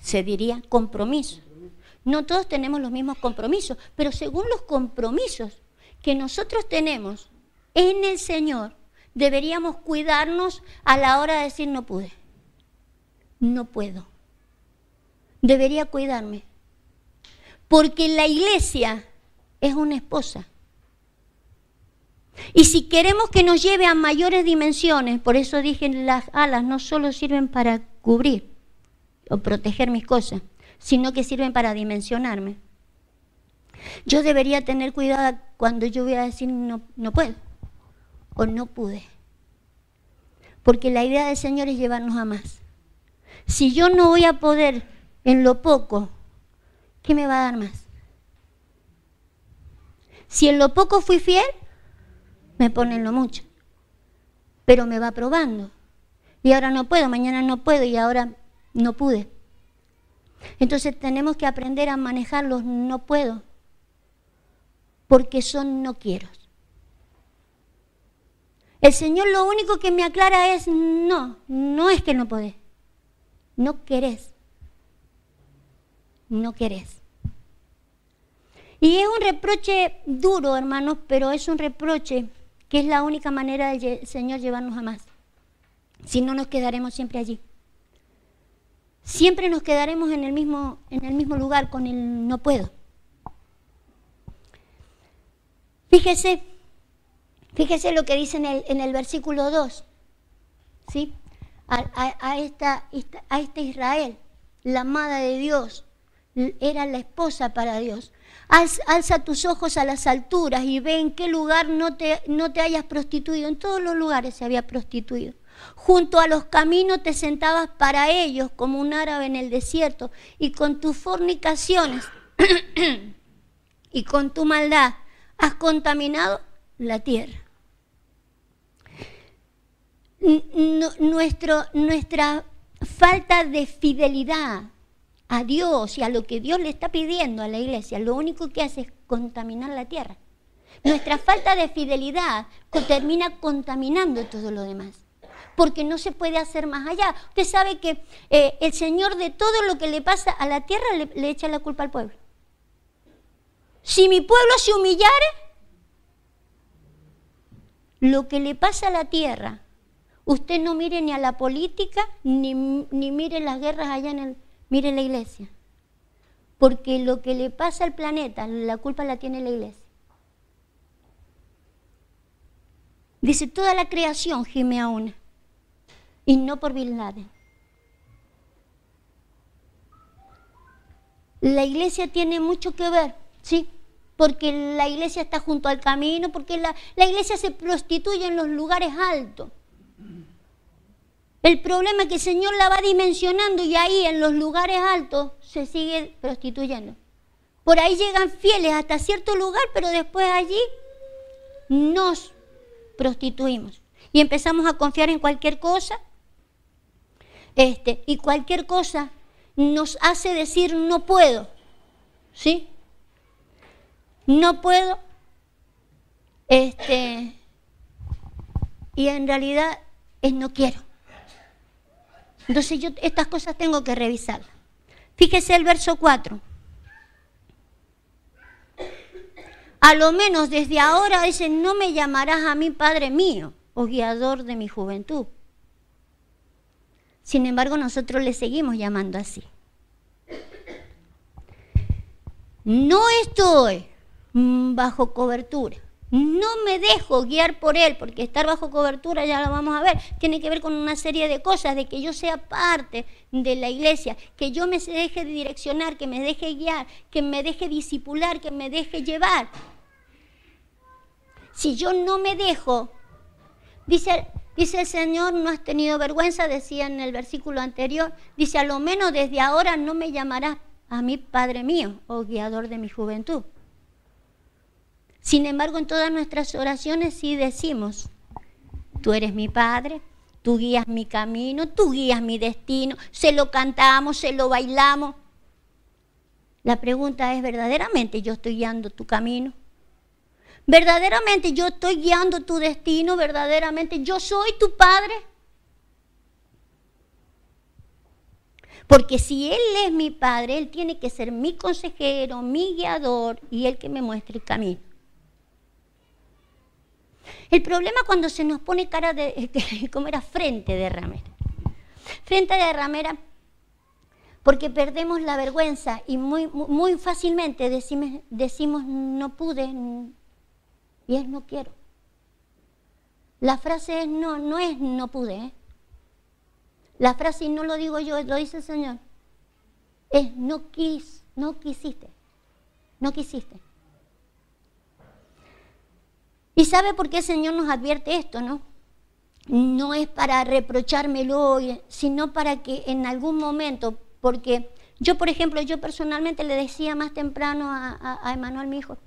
se diría, compromisos. No todos tenemos los mismos compromisos, pero según los compromisos que nosotros tenemos en el Señor, deberíamos cuidarnos a la hora de decir no pude, no puedo. Debería cuidarme, porque la iglesia es una esposa. Y si queremos que nos lleve a mayores dimensiones, por eso dije, las alas no solo sirven para cubrir o proteger mis cosas, sino que sirven para dimensionarme. Yo debería tener cuidado cuando yo voy a decir no puedo o no pude. Porque la idea del Señor es llevarnos a más. Si yo no voy a poder en lo poco, ¿qué me va a dar más? Si en lo poco fui fiel, me pone en lo mucho. Pero me va probando. Y ahora no puedo, mañana no puedo y ahora no pude. Entonces tenemos que aprender a manejar los no puedo, porque son no quiero. El Señor lo único que me aclara es no es que no podés, no querés, no querés. Y es un reproche duro, hermanos, pero es un reproche que es la única manera del Señor llevarnos a más. Si no, nos quedaremos siempre allí. Siempre nos quedaremos en el mismo lugar con el no puedo. Fíjese lo que dice en el versículo 2, ¿sí? A esta Israel, la amada de Dios, era la esposa para Dios. Alza tus ojos a las alturas y ve en qué lugar no te hayas prostituido. En todos los lugares se había prostituido. Junto a los caminos te sentabas para ellos como un árabe en el desierto, y con tus fornicaciones y con tu maldad has contaminado la tierra. Nuestra falta de fidelidad a Dios y a lo que Dios le está pidiendo a la iglesia, lo único que hace es contaminar la tierra. Nuestra falta de fidelidad termina contaminando todo lo demás, porque no se puede hacer más allá. Usted sabe que el Señor, de todo lo que le pasa a la tierra, le echa la culpa al pueblo. Si mi pueblo se humillare, lo que le pasa a la tierra, usted no mire ni a la política, ni mire las guerras allá mire la iglesia. Porque lo que le pasa al planeta, la culpa la tiene la iglesia. Dice, toda la creación gime a una, y no por Bin Laden. La iglesia tiene mucho que ver, ¿sí? Porque la iglesia está junto al camino, porque la iglesia se prostituye en los lugares altos. El problema es que el Señor la va dimensionando y ahí en los lugares altos se sigue prostituyendo. Por ahí llegan fieles hasta cierto lugar, pero después allí nos prostituimos. Y empezamos a confiar en cualquier cosa. Y cualquier cosa nos hace decir no puedo. ¿Sí? No puedo. Y en realidad es no quiero. Entonces yo estas cosas tengo que revisarlas. Fíjese el verso 4. A lo menos desde ahora dice, no me llamarás a mí Padre mío o guiador de mi juventud. Sin embargo, nosotros le seguimos llamando así. No estoy bajo cobertura. No me dejo guiar por Él, porque estar bajo cobertura, ya lo vamos a ver, tiene que ver con una serie de cosas, de que yo sea parte de la iglesia, que yo me deje direccionar, que me deje guiar, que me deje discipular, que me deje llevar. Si yo no me dejo, dice el Señor, no has tenido vergüenza, decía en el versículo anterior, dice, a lo menos desde ahora no me llamarás a mí Padre mío o guiador de mi juventud. Sin embargo, en todas nuestras oraciones sí decimos, tú eres mi Padre, tú guías mi camino, tú guías mi destino, se lo cantamos, se lo bailamos. La pregunta es, ¿verdaderamente yo estoy guiando tu camino? ¿Verdaderamente yo estoy guiando tu destino? ¿Verdaderamente yo soy tu padre? Porque si Él es mi padre, Él tiene que ser mi consejero, mi guiador y el que me muestre el camino. El problema cuando se nos pone cara de, ¿cómo era? Frente de ramera. Frente de ramera, porque perdemos la vergüenza y muy fácilmente decimos no pude y es no quiero. La frase es no es no pude. La frase, y no lo digo yo, lo dice el Señor, es no quisiste. ¿Y sabe por qué el Señor nos advierte esto, no? No es para reprochármelo, sino para que en algún momento, porque yo, por ejemplo, yo personalmente le decía más temprano a Emanuel, mi hijo,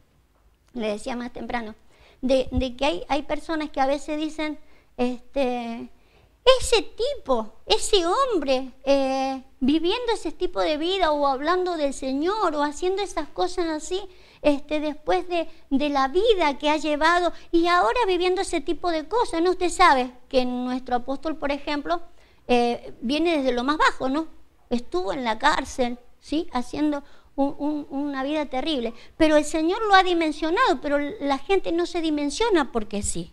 le decía más temprano, de que hay personas que a veces dicen, ese tipo, ese hombre, viviendo ese tipo de vida o hablando del Señor o haciendo esas cosas así, después de la vida que ha llevado y ahora viviendo ese tipo de cosas, ¿no? Usted sabe que nuestro apóstol, por ejemplo, viene desde lo más bajo, ¿no? Estuvo en la cárcel, ¿sí? Haciendo una vida terrible. Pero el Señor lo ha dimensionado, pero la gente no se dimensiona porque sí.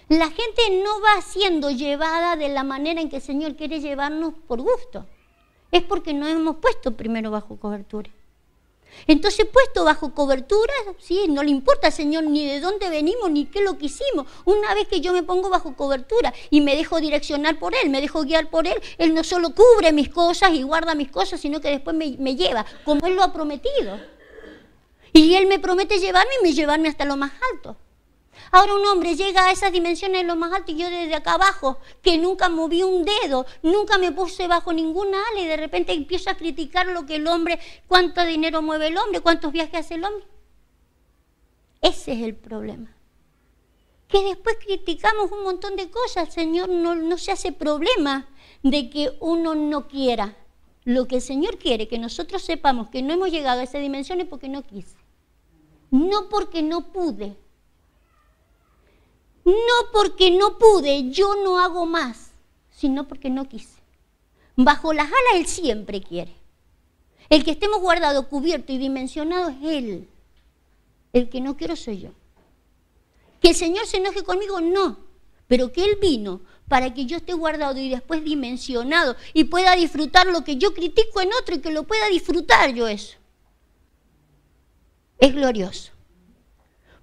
La gente no va siendo llevada de la manera en que el Señor quiere llevarnos por gusto. Es porque no hemos puesto primero bajo cobertura. Entonces, puesto bajo cobertura, sí, no le importa al Señor ni de dónde venimos ni qué es lo que hicimos. Una vez que yo me pongo bajo cobertura y me dejo direccionar por Él, me dejo guiar por Él, Él no solo cubre mis cosas y guarda mis cosas, sino que después me lleva, como Él lo ha prometido. Y Él me promete llevarme hasta lo más alto. Ahora un hombre llega a esas dimensiones de lo más alto y yo desde acá abajo, que nunca moví un dedo, nunca me puse bajo ninguna ala y de repente empiezo a criticar lo que el hombre, cuánto dinero mueve el hombre, cuántos viajes hace el hombre. Ese es el problema. Que después criticamos un montón de cosas. El Señor no se hace problema de que uno no quiera. Lo que el Señor quiere, que nosotros sepamos que no hemos llegado a esa dimensión es porque no quise. No porque no pude. No porque no pude, yo no hago más, sino porque no quise. Bajo las alas Él siempre quiere. El que estemos guardados, cubiertos y dimensionados es Él. El que no quiero soy yo. Que el Señor se enoje conmigo, no. Pero que Él vino para que yo esté guardado y después dimensionado y pueda disfrutar lo que yo critico en otro y que lo pueda disfrutar yo eso. Es glorioso.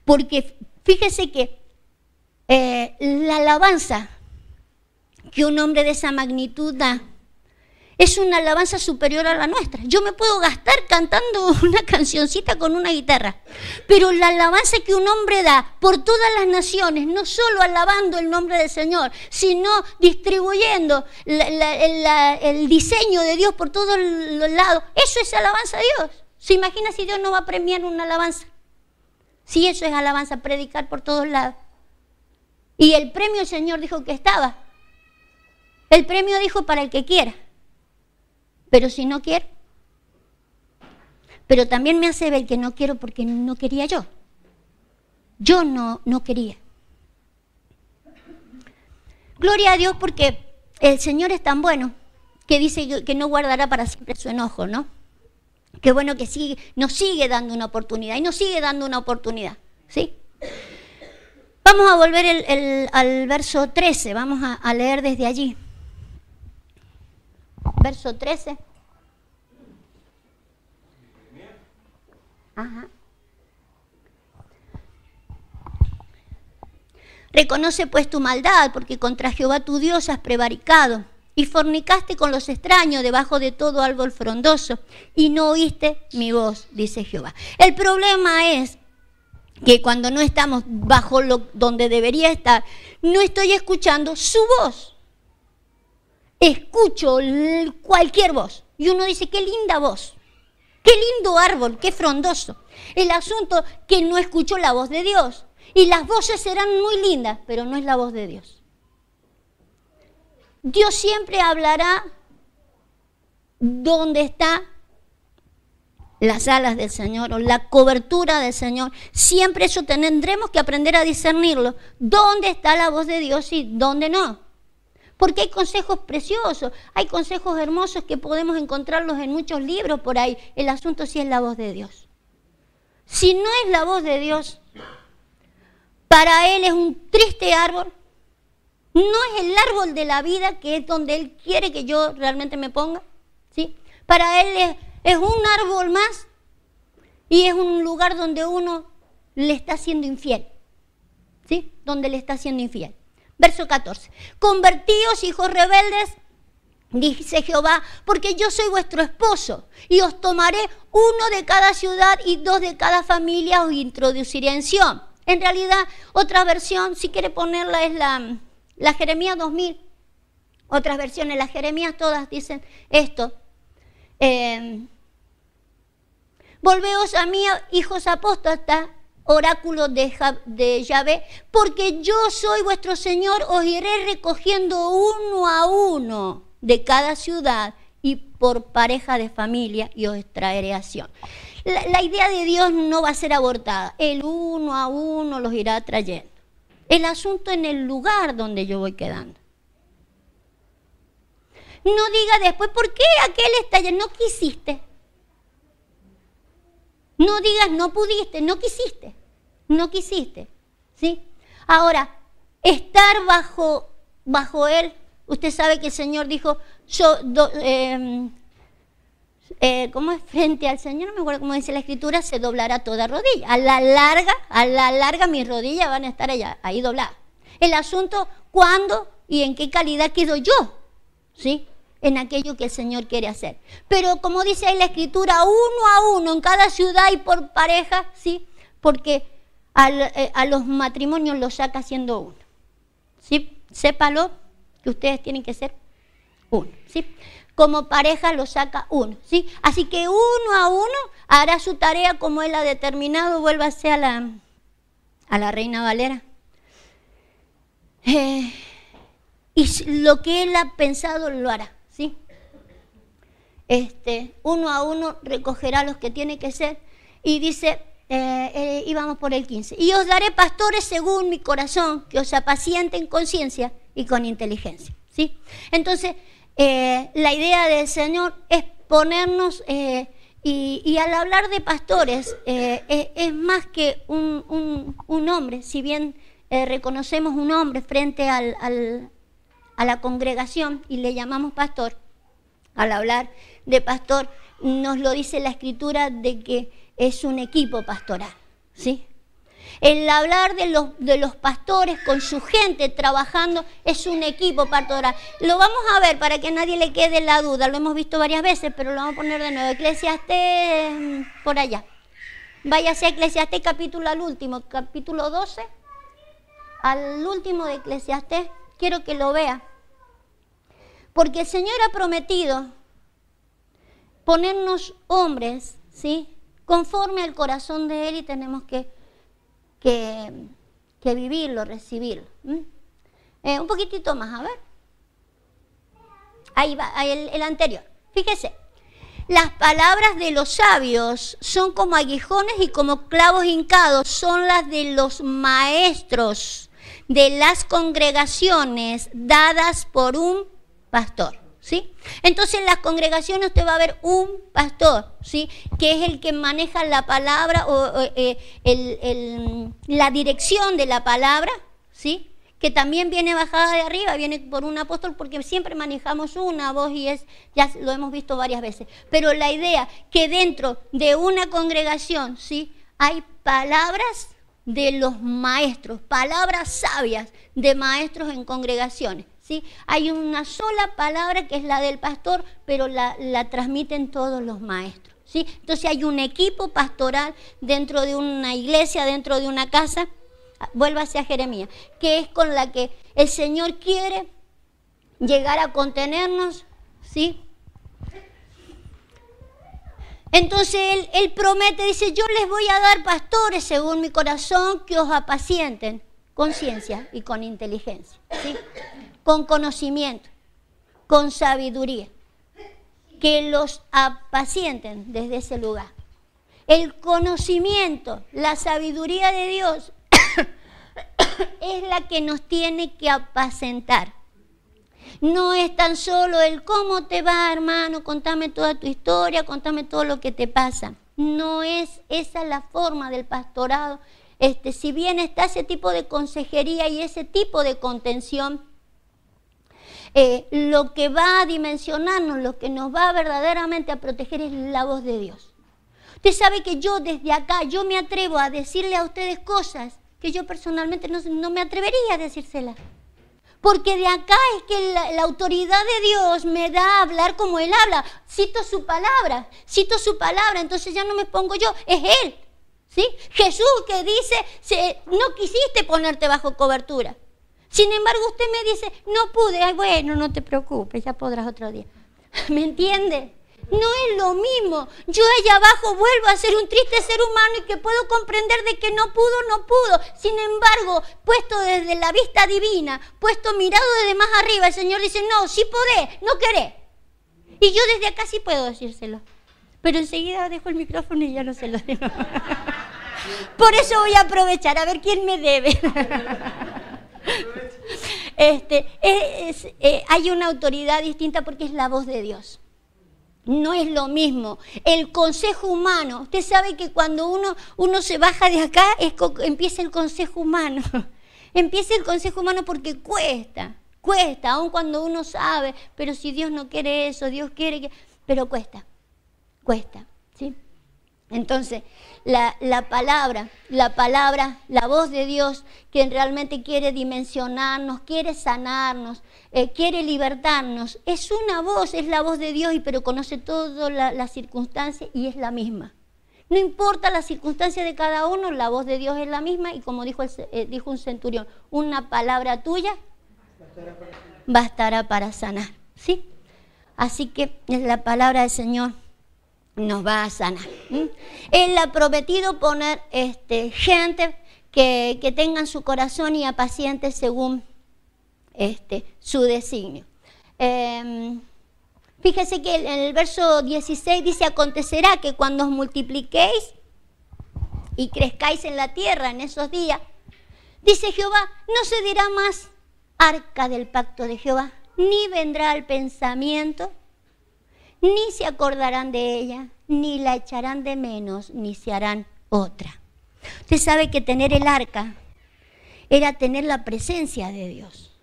Porque fíjese que la alabanza que un hombre de esa magnitud da es una alabanza superior a la nuestra. Yo me puedo gastar cantando una cancioncita con una guitarra, pero la alabanza que un hombre da por todas las naciones, no solo alabando el nombre del Señor, sino distribuyendo el diseño de Dios por todos los lados, eso es alabanza a Dios. ¿Se imagina si Dios no va a premiar una alabanza? Si eso es alabanza, predicar por todos lados. Y el premio el Señor dijo que estaba. El premio dijo para el que quiera. Pero si no quiero. Pero también me hace ver que no quiero porque no quería yo. Yo no quería. Gloria a Dios porque el Señor es tan bueno que dice que no guardará para siempre su enojo, ¿no? Qué bueno que nos sigue dando una oportunidad y nos sigue dando una oportunidad, ¿sí? Vamos a volver al verso 13, vamos a leer desde allí. Verso 13. Ajá. Reconoce pues tu maldad, porque contra Jehová tu Dios has prevaricado, y fornicaste con los extraños debajo de todo árbol frondoso, y no oíste mi voz, dice Jehová. El problema es que cuando no estamos bajo donde debería estar, no estoy escuchando su voz. Escucho cualquier voz. Y uno dice, qué linda voz, qué lindo árbol, qué frondoso. El asunto que no escucho la voz de Dios. Y las voces serán muy lindas, pero no es la voz de Dios. Dios siempre hablará donde está las alas del Señor o la cobertura del Señor. Siempre eso tendremos que aprender a discernirlo. ¿Dónde está la voz de Dios y dónde no? Porque hay consejos preciosos, hay consejos hermosos que podemos encontrarlos en muchos libros por ahí. El asunto sí es la voz de Dios. Si no es la voz de Dios, para Él es un triste árbol. No es el árbol de la vida, que es donde Él quiere que yo realmente me ponga, ¿sí? Para Él es un árbol más y es un lugar donde uno le está siendo infiel, ¿sí? Donde le está siendo infiel. Verso 14. Convertíos, hijos rebeldes, dice Jehová, porque yo soy vuestro esposo, y os tomaré uno de cada ciudad y 2 de cada familia, os introduciré en Sión. En realidad, otra versión, si quiere ponerla, es la Jeremías 2000. Otras versiones, las Jeremías todas dicen esto. Volveos a mí, hijos apóstatas, oráculo de Yahvé, porque yo soy vuestro Señor, os iré recogiendo uno a uno de cada ciudad y por pareja de familia, y os traeré a Sión. La idea de Dios no va a ser abortada. Él uno a uno los irá trayendo. El asunto en el lugar donde yo voy quedando. No diga después, ¿por qué aquel está allá? No quisiste. No digas, no pudiste, no quisiste. No quisiste. ¿Sí? Ahora, estar bajo Él, usted sabe que el Señor dijo, ¿cómo es? Frente al Señor, no me acuerdo cómo dice la Escritura, se doblará toda rodilla. A la larga mis rodillas van a estar ahí dobladas. El asunto, ¿cuándo y en qué calidad quedo yo? ¿Sí? En aquello que el Señor quiere hacer. Pero como dice ahí la Escritura, uno a uno, en cada ciudad y por pareja, ¿sí? Porque a los matrimonios los saca siendo uno. ¿Sí? Sépalo que ustedes tienen que ser uno. ¿Sí? Como pareja lo saca uno, ¿sí? Así que uno a uno hará su tarea como Él ha determinado. Vuélvase a la Reina Valera. Y lo que Él ha pensado lo hará, ¿sí? Uno a uno recogerá los que tiene que ser. Y dice, y vamos por el 15. Y os daré pastores según mi corazón, que os apacienten con ciencia y con inteligencia, ¿sí? Entonces, la idea del Señor es ponernos, y al hablar de pastores, es más que un hombre, si bien reconocemos un hombre frente a la congregación y le llamamos pastor. Al hablar de pastor, nos lo dice la Escritura de que es un equipo pastoral, ¿sí? El hablar de los pastores con su gente trabajando es un equipo pastoral. Lo vamos a ver para que a nadie le quede la duda. Lo hemos visto varias veces, pero lo vamos a poner de nuevo. Eclesiastés, por allá. Váyase a Eclesiastés capítulo 12. Al último de Eclesiastés, quiero que lo vea. Porque el Señor ha prometido ponernos hombres, ¿sí? Conforme al corazón de Él, y tenemos que vivirlo, recibirlo. Un poquitito más, a ver. Ahí va, el anterior. Fíjese, las palabras de los sabios son como aguijones y como clavos hincados, son las de los maestros de las congregaciones dadas por un pastor, ¿sí? Entonces en las congregaciones usted va a ver un pastor, ¿sí? Que es el que maneja la palabra o la dirección de la palabra, ¿sí? Que también viene bajada de arriba, viene por un apóstol, porque siempre manejamos una voz y ya lo hemos visto varias veces. Pero la idea que dentro de una congregación, ¿sí? Hay palabras de los maestros, palabras sabias de maestros en congregaciones, ¿sí? Hay una sola palabra que es la del pastor, pero la transmiten todos los maestros, ¿sí? Entonces hay un equipo pastoral dentro de una iglesia, dentro de una casa. Vuélvase a Jeremías, que es con la que el Señor quiere llegar a contenernos, ¿sí? Entonces Él promete, dice, yo les voy a dar pastores según mi corazón que os apacienten con ciencia y con inteligencia, ¿sí? Con conocimiento, con sabiduría, que los apacienten desde ese lugar, El conocimiento, la sabiduría de Dios es la que nos tiene que apacentar. No es tan solo el cómo te va, hermano, contame toda tu historia, contame todo lo que te pasa. No es esa la forma del pastorado. Si bien está ese tipo de consejería y ese tipo de contención, lo que va a dimensionarnos, lo que nos va verdaderamente a proteger es la voz de Dios. Usted sabe que yo desde acá, yo me atrevo a decirle a ustedes cosas que yo personalmente no me atrevería a decírselas. Porque de acá es que la autoridad de Dios me da a hablar como Él habla. Cito su palabra, entonces ya no me pongo yo, es Él. ¿Sí? Jesús que dice, no quisiste ponerte bajo cobertura. Sin embargo, usted me dice, no pude, ay bueno, no te preocupes, ya podrás otro día. ¿Me entiende? No es lo mismo. Yo allá abajo vuelvo a ser un triste ser humano y que puedo comprender de que no pudo. Sin embargo, puesto desde la vista divina, puesto mirado desde más arriba, el Señor dice, no, sí podés, no querés. Y yo desde acá sí puedo decírselo. Pero enseguida dejo el micrófono y ya no se lo digo. Por eso voy a aprovechar, a ver quién me debe. Hay una autoridad distinta porque es la voz de Dios. No es lo mismo. El consejo humano, usted sabe que cuando uno se baja de acá, empieza el consejo humano. Empieza el consejo humano porque cuesta, aun cuando uno sabe, pero si Dios no quiere eso, Dios quiere que... Pero cuesta, ¿sí? Entonces, la palabra, la voz de Dios, que realmente quiere dimensionarnos, quiere sanarnos, quiere libertarnos, es una voz, es la voz de Dios, pero conoce todas las circunstancias y es la misma. No importa las circunstancias de cada uno, la voz de Dios es la misma y como dijo un centurión, una palabra tuya bastará para sanar, ¿sí? Así que es la palabra del Señor. Nos va a sanar. Él ha prometido poner gente que tengan su corazón y apaciente según su designio. Fíjese que en el verso 16 dice, acontecerá que cuando os multipliquéis y crezcáis en la tierra en esos días, dice Jehová, no se dirá más arca del pacto de Jehová, ni vendrá al pensamiento, ni se acordarán de ella, ni la echarán de menos, ni se harán otra. Usted sabe que tener el arca era tener la presencia de Dios.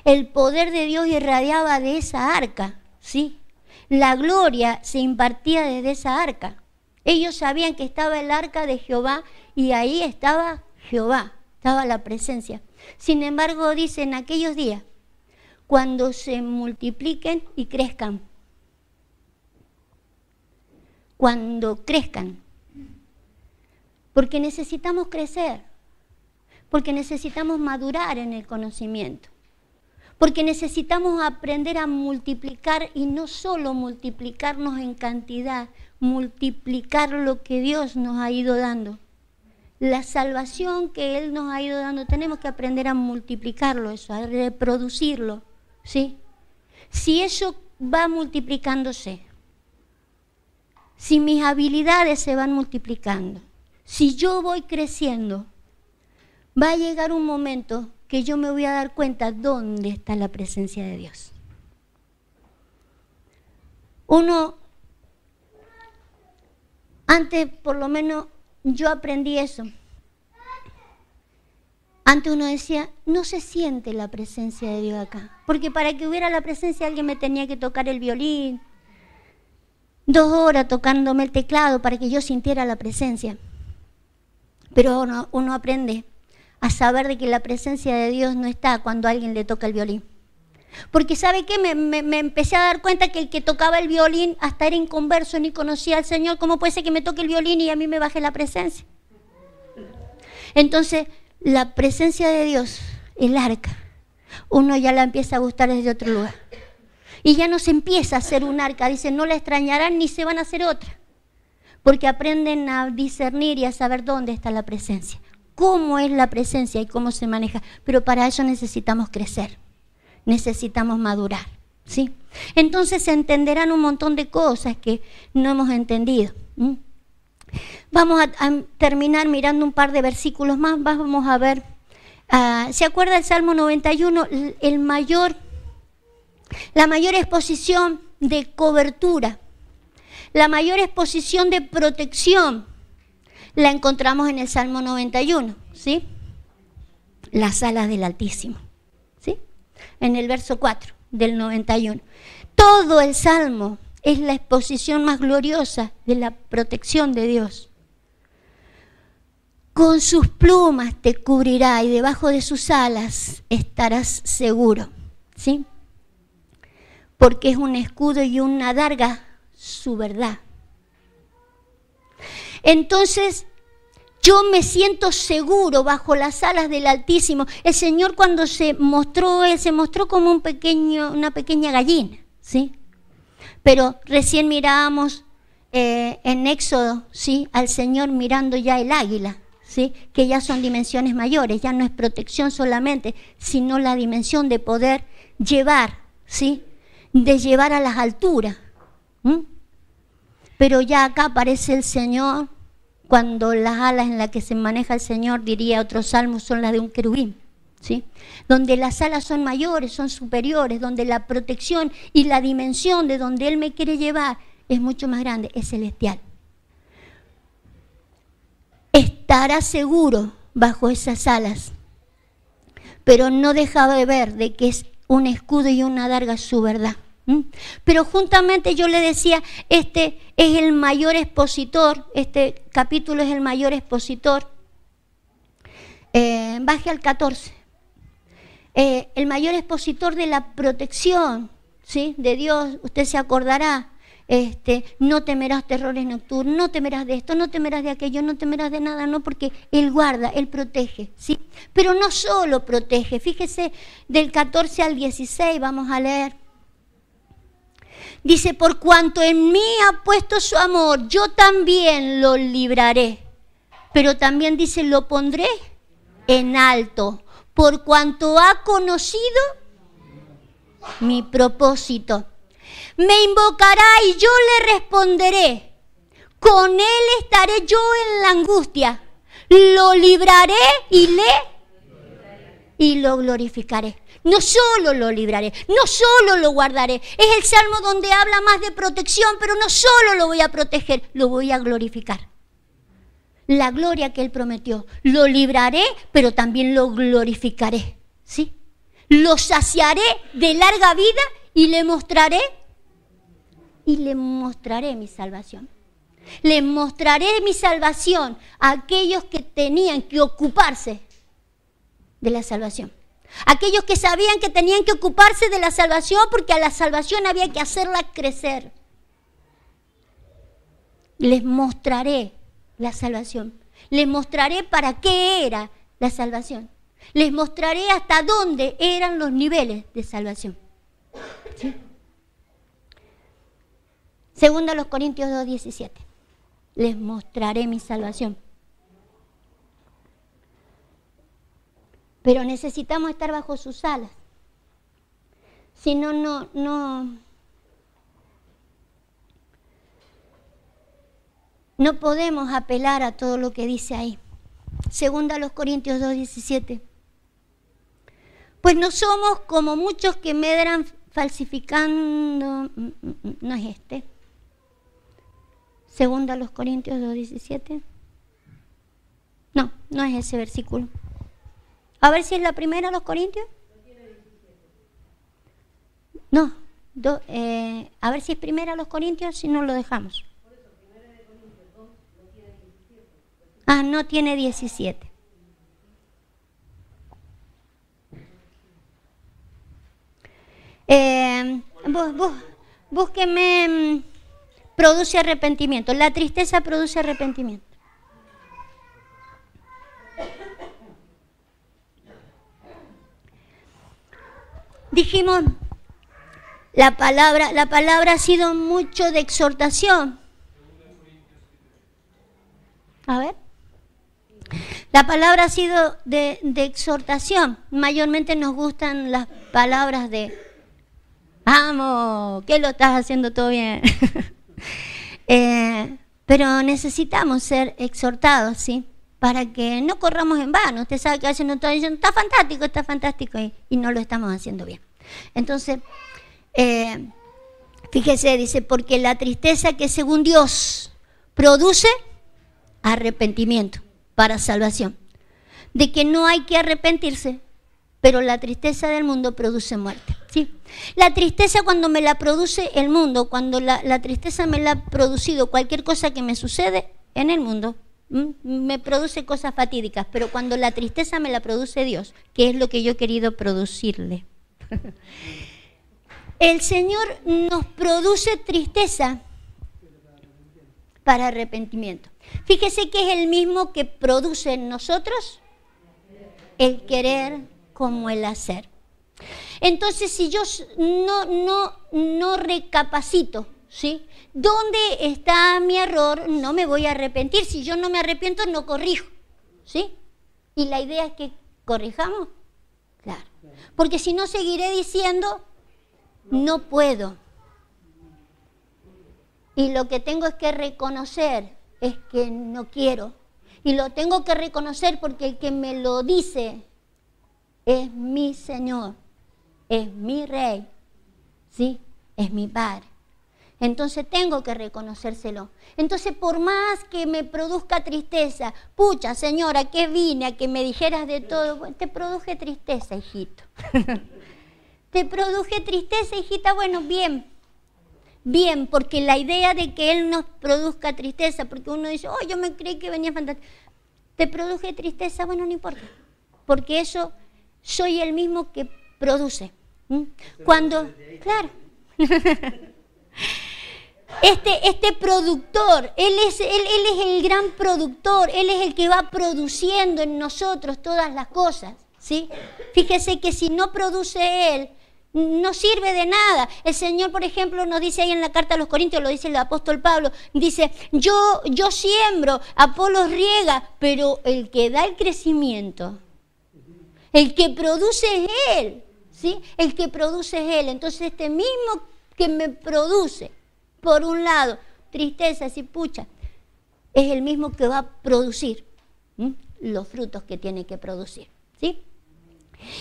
El poder de Dios irradiaba de esa arca, ¿sí? La gloria se impartía desde esa arca. Ellos sabían que estaba el arca de Jehová y ahí estaba Jehová, estaba la presencia. Sin embargo, dice en aquellos días, cuando se multipliquen y crezcan, cuando crezcan, porque necesitamos crecer, porque necesitamos madurar en el conocimiento, porque necesitamos aprender a multiplicar y no solo multiplicarnos en cantidad, multiplicar lo que Dios nos ha ido dando. La salvación que Él nos ha ido dando, tenemos que aprender a multiplicarlo, eso, a reproducirlo, ¿sí? Si eso va multiplicándose, si mis habilidades se van multiplicando, si yo voy creciendo, va a llegar un momento que yo me voy a dar cuenta dónde está la presencia de Dios. Antes por lo menos yo aprendí eso. Antes uno decía, no se siente la presencia de Dios acá, porque para que hubiera la presencia alguien me tenía que tocar el violín, 2 horas tocándome el teclado para que yo sintiera la presencia. Pero uno aprende a saber de que la presencia de Dios no está cuando alguien le toca el violín. Porque ¿sabe qué? Me empecé a dar cuenta que el que tocaba el violín hasta era inconverso, ni conocía al Señor. ¿Cómo puede ser que me toque el violín y a mí me baje la presencia? Entonces, la presencia de Dios, el arca, uno ya la empieza a gustar desde otro lugar. Y ya no se empieza a hacer un arca, dice, no la extrañarán ni se van a hacer otra. Porque aprenden a discernir y a saber dónde está la presencia, cómo es la presencia y cómo se maneja. Pero para eso necesitamos crecer, necesitamos madurar, ¿sí? Entonces se entenderán un montón de cosas que no hemos entendido. Vamos a terminar mirando un par de versículos más. Vamos a ver. ¿Se acuerda el Salmo 91? La mayor exposición de cobertura, la mayor exposición de protección, la encontramos en el Salmo 91, ¿sí? Las alas del Altísimo, ¿sí? En el verso 4 del 91. Todo el Salmo es la exposición más gloriosa de la protección de Dios. Con sus plumas te cubrirá y debajo de sus alas estarás seguro, ¿sí? Porque es un escudo y una adarga su verdad. Entonces, yo me siento seguro bajo las alas del Altísimo. El Señor cuando se mostró como una pequeña gallina, ¿sí? Pero recién mirábamos en Éxodo, ¿sí? Al Señor mirando ya el águila, ¿sí? Que ya son dimensiones mayores, ya no es protección solamente, sino la dimensión de poder llevar, ¿sí? De llevar a las alturas. Pero ya acá aparece el Señor, cuando las alas en las que se maneja el Señor, diría otro salmo, son las de un querubín, ¿sí? Donde las alas son mayores, son superiores, donde la protección y la dimensión de donde Él me quiere llevar es mucho más grande, es celestial. Estará seguro bajo esas alas, pero no deja de ver de que es un escudo y una adarga su verdad. Pero juntamente yo le decía, este es el mayor expositor, este capítulo es el mayor expositor. Baje al 14. El mayor expositor de la protección, ¿sí? De Dios. Usted se acordará, no temerás terrores nocturnos, no temerás de esto, no temerás de aquello, no temerás de nada, no, porque Él guarda, Él protege, ¿sí? Pero no solo protege, fíjese del 14 al 16, vamos a leer. Dice, por cuanto en mí ha puesto su amor, yo también lo libraré. Pero también dice, lo pondré en alto, por cuanto ha conocido mi propósito. Me invocará y yo le responderé. Con él estaré yo en la angustia. Lo libraré y lo glorificaré. No solo lo libraré, no solo lo guardaré. Es el salmo donde habla más de protección, pero no solo lo voy a proteger, lo voy a glorificar. La gloria que Él prometió. Lo libraré, pero también lo glorificaré, ¿sí? Lo saciaré de larga vida y le mostraré mi salvación. Le mostraré mi salvación a aquellos que tenían que ocuparse de la salvación. Aquellos que sabían que tenían que ocuparse de la salvación porque a la salvación había que hacerla crecer. Les mostraré la salvación. Les mostraré para qué era la salvación. Les mostraré hasta dónde eran los niveles de salvación. ¿Sí? Segunda a los Corintios 2:17. Les mostraré mi salvación. Pero necesitamos estar bajo sus alas. Si no, no podemos apelar a todo lo que dice ahí. Segunda a los Corintios 2:17. Pues no somos como muchos que medran falsificando. No es este. Segunda a los Corintios 2:17. No, no es ese versículo. A ver si es la primera, los Corintios. No, a ver si es primera los Corintios, si no lo dejamos. Ah, no tiene 17. Búsqueme, produce arrepentimiento. La tristeza produce arrepentimiento. Dijimos, la palabra ha sido mucho de exhortación. A ver. La palabra ha sido de exhortación. Mayormente nos gustan las palabras de ¡vamos! ¿Qué lo estás haciendo todo bien? Pero necesitamos ser exhortados, ¿sí? Para que no corramos en vano. Usted sabe que a veces nos están diciendo, está fantástico, y no lo estamos haciendo bien. Entonces, fíjese, dice, porque la tristeza que según Dios produce arrepentimiento para salvación. De que no hay que arrepentirse, pero la tristeza del mundo produce muerte. ¿Sí? La tristeza cuando me la produce el mundo, cuando la tristeza me la ha producido cualquier cosa que me sucede en el mundo, me produce cosas fatídicas, pero cuando la tristeza me la produce Dios, que es lo que yo he querido producirle. El Señor nos produce tristeza para arrepentimiento. Fíjese que es el mismo que produce en nosotros el querer como el hacer. Entonces, si yo no recapacito, ¿sí? ¿Dónde está mi error? No me voy a arrepentir. Si yo no me arrepiento, no corrijo, ¿sí? Y la idea es que corrijamos, claro. Porque si no, seguiré diciendo, no puedo. Y lo que tengo es que reconocer es que no quiero. Y lo tengo que reconocer porque el que me lo dice es mi Señor, es mi Rey, ¿sí? Es mi Padre. Entonces tengo que reconocérselo. Entonces, por más que me produzca tristeza, pucha, Señora, ¿qué vine? A que me dijeras de todo. Bueno, te produje tristeza, hijito. Te produje tristeza, hijita. Bueno, bien. Bien, porque la idea de que Él nos produzca tristeza, porque uno dice, oh, yo me creí que venía fantástico. Te produje tristeza, bueno, no importa. Porque eso soy el mismo que produce. Cuando, claro. Este productor, él es el gran productor, Él es el que va produciendo en nosotros todas las cosas, ¿sí? Fíjese que si no produce Él, no sirve de nada. El Señor, por ejemplo, nos dice ahí en la carta a los Corintios, lo dice el apóstol Pablo, dice, yo siembro, Apolos riega, pero el que da el crecimiento, el que produce es Él, ¿sí? El que produce es Él. Entonces este mismo que me produce, por un lado, tristeza, y pucha, es el mismo que va a producir los frutos que tiene que producir, ¿sí?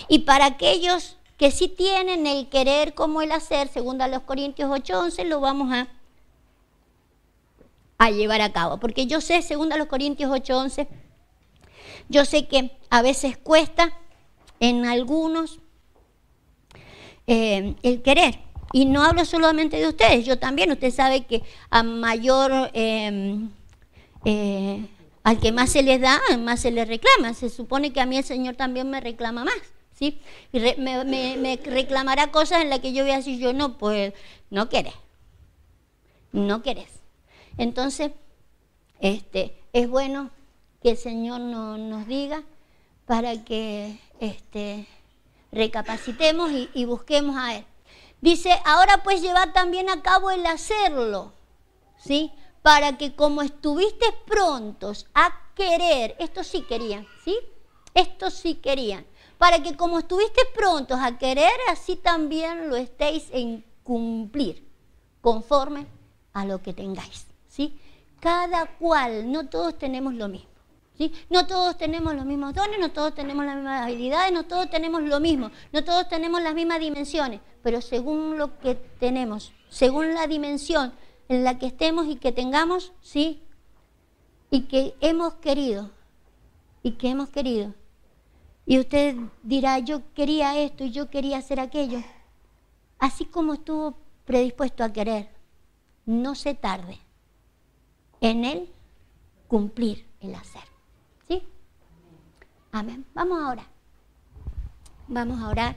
Y para aquellos que sí tienen el querer como el hacer, según a los Corintios 8:11, lo vamos a llevar a cabo. Porque yo sé, según a los Corintios 8:11, yo sé que a veces cuesta en algunos el querer. Y no hablo solamente de ustedes, yo también. Usted sabe que a mayor, al que más se les da, más se les reclama. Se supone que a mí el Señor también me reclama más, ¿sí? Y me reclamará cosas en las que yo voy a decir, yo no, pues no querés. No querés. Entonces, es bueno que el Señor nos diga para que recapacitemos y busquemos a Él. Dice, ahora pues llevad también a cabo el hacerlo, ¿sí? Para que como estuviste prontos a querer, esto sí querían, ¿sí? Esto sí querían. Para que como estuviste prontos a querer, así también lo estéis en cumplir, conforme a lo que tengáis, ¿sí? Cada cual, no todos tenemos lo mismo. ¿Sí? No todos tenemos los mismos dones, no todos tenemos las mismas habilidades, no todos tenemos lo mismo, no todos tenemos las mismas dimensiones, pero según lo que tenemos, según la dimensión en la que estemos y que tengamos, ¿sí? Y que hemos querido, y usted dirá, yo quería esto y yo quería hacer aquello, así como estuvo predispuesto a querer, no se tarde en él cumplir el hacer. ¿Sí? Amén. Vamos a orar. Vamos a orar.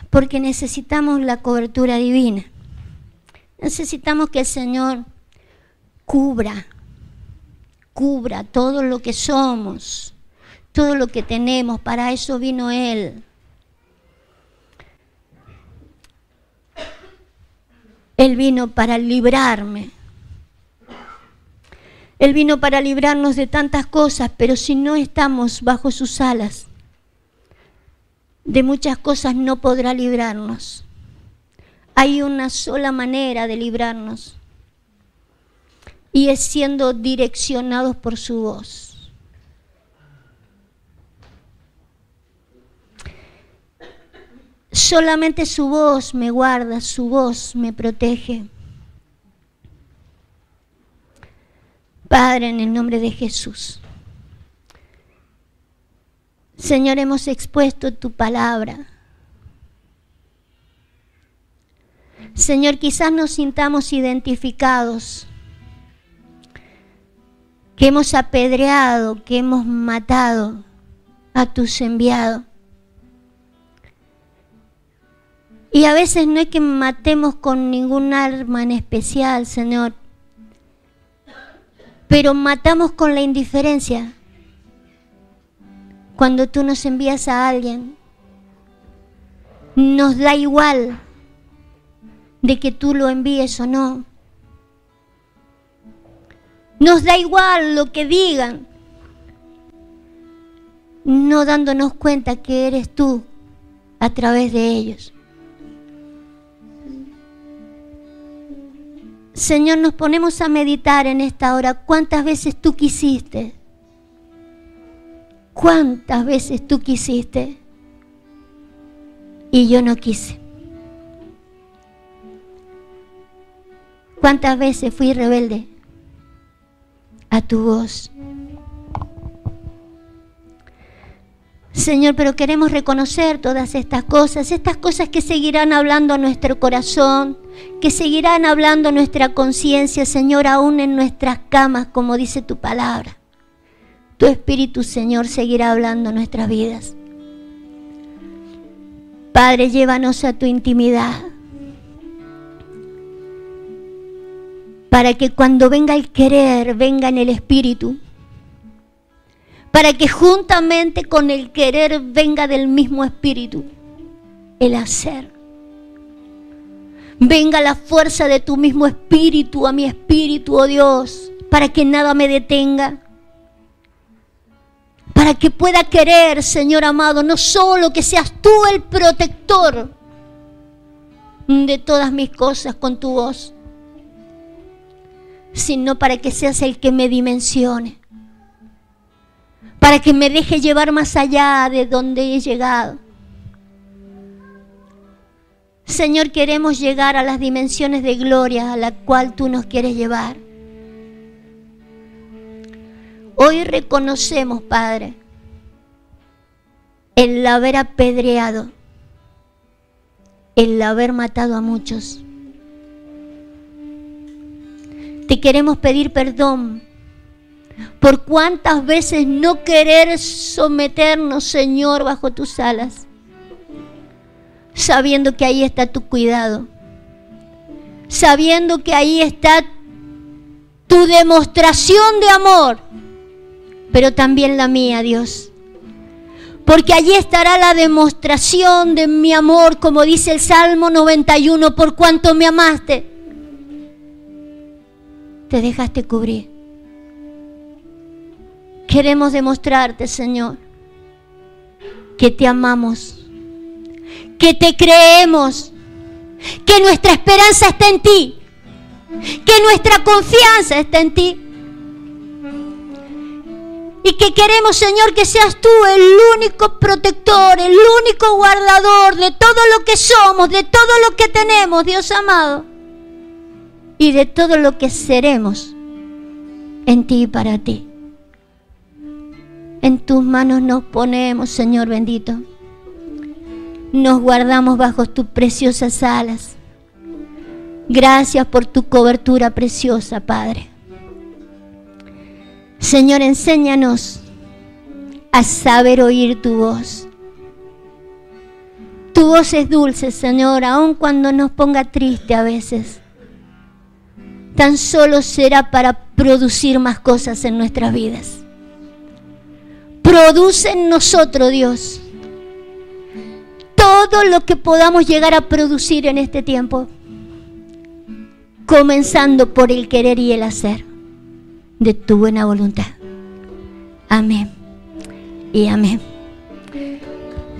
Porque necesitamos la cobertura divina. Necesitamos que el Señor cubra todo lo que somos, todo lo que tenemos. Para eso vino Él. Él vino para librarme. Él vino para librarnos de tantas cosas, pero si no estamos bajo sus alas, de muchas cosas no podrá librarnos. Hay una sola manera de librarnos, y es siendo direccionados por su voz. Solamente su voz me guarda, su voz me protege. Padre, en el nombre de Jesús. Señor, hemos expuesto tu palabra. Señor, quizás nos sintamos identificados, que hemos apedreado, que hemos matado a tus enviados. Y a veces no es que matemos con ningún arma en especial, Señor, pero matamos con la indiferencia. Cuando tú nos envías a alguien, nos da igual de que tú lo envíes o no. Nos da igual lo que digan, no dándonos cuenta que eres tú a través de ellos. Señor, nos ponemos a meditar en esta hora. ¿Cuántas veces tú quisiste? ¿Cuántas veces tú quisiste? Y yo no quise. ¿Cuántas veces fui rebelde a tu voz? Señor, pero queremos reconocer todas estas cosas que seguirán hablando a nuestro corazón, que seguirán hablando a nuestra conciencia, Señor, aún en nuestras camas, como dice tu palabra. Tu Espíritu, Señor, seguirá hablando a nuestras vidas. Padre, llévanos a tu intimidad, para que cuando venga el querer, venga en el Espíritu, para que juntamente con el querer venga del mismo Espíritu el hacer. Venga la fuerza de tu mismo Espíritu a mi espíritu, oh Dios, para que nada me detenga. Para que pueda querer, Señor amado, no solo que seas tú el protector de todas mis cosas con tu voz, sino para que seas el que me dimensione, para que me deje llevar más allá de donde he llegado. Señor, queremos llegar a las dimensiones de gloria a la cual tú nos quieres llevar. Hoy reconocemos, Padre, el haber apedreado, el haber matado a muchos. Te queremos pedir perdón por cuántas veces no querer someternos, Señor, bajo tus alas, sabiendo que ahí está tu cuidado, sabiendo que ahí está tu demostración de amor, pero también la mía, Dios. Porque allí estará la demostración de mi amor, como dice el Salmo 91, por cuanto me amaste, te dejaste cubrir. Queremos demostrarte, Señor, que te amamos, que te creemos, que nuestra esperanza está en ti, que nuestra confianza está en ti. Y que queremos, Señor, que seas tú el único protector, el único guardador de todo lo que somos, de todo lo que tenemos, Dios amado, y de todo lo que seremos en ti y para ti. En tus manos nos ponemos, Señor bendito. Nos guardamos bajo tus preciosas alas. Gracias por tu cobertura preciosa, Padre. Señor, enséñanos a saber oír tu voz. Tu voz es dulce, Señor, aun cuando nos ponga triste a veces. Tan solo será para producir más cosas en nuestras vidas. Produce en nosotros, Dios, todo lo que podamos llegar a producir en este tiempo, comenzando por el querer y el hacer de tu buena voluntad. Amén y amén.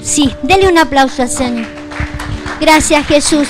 Sí, denle un aplauso al Señor. Gracias, Jesús.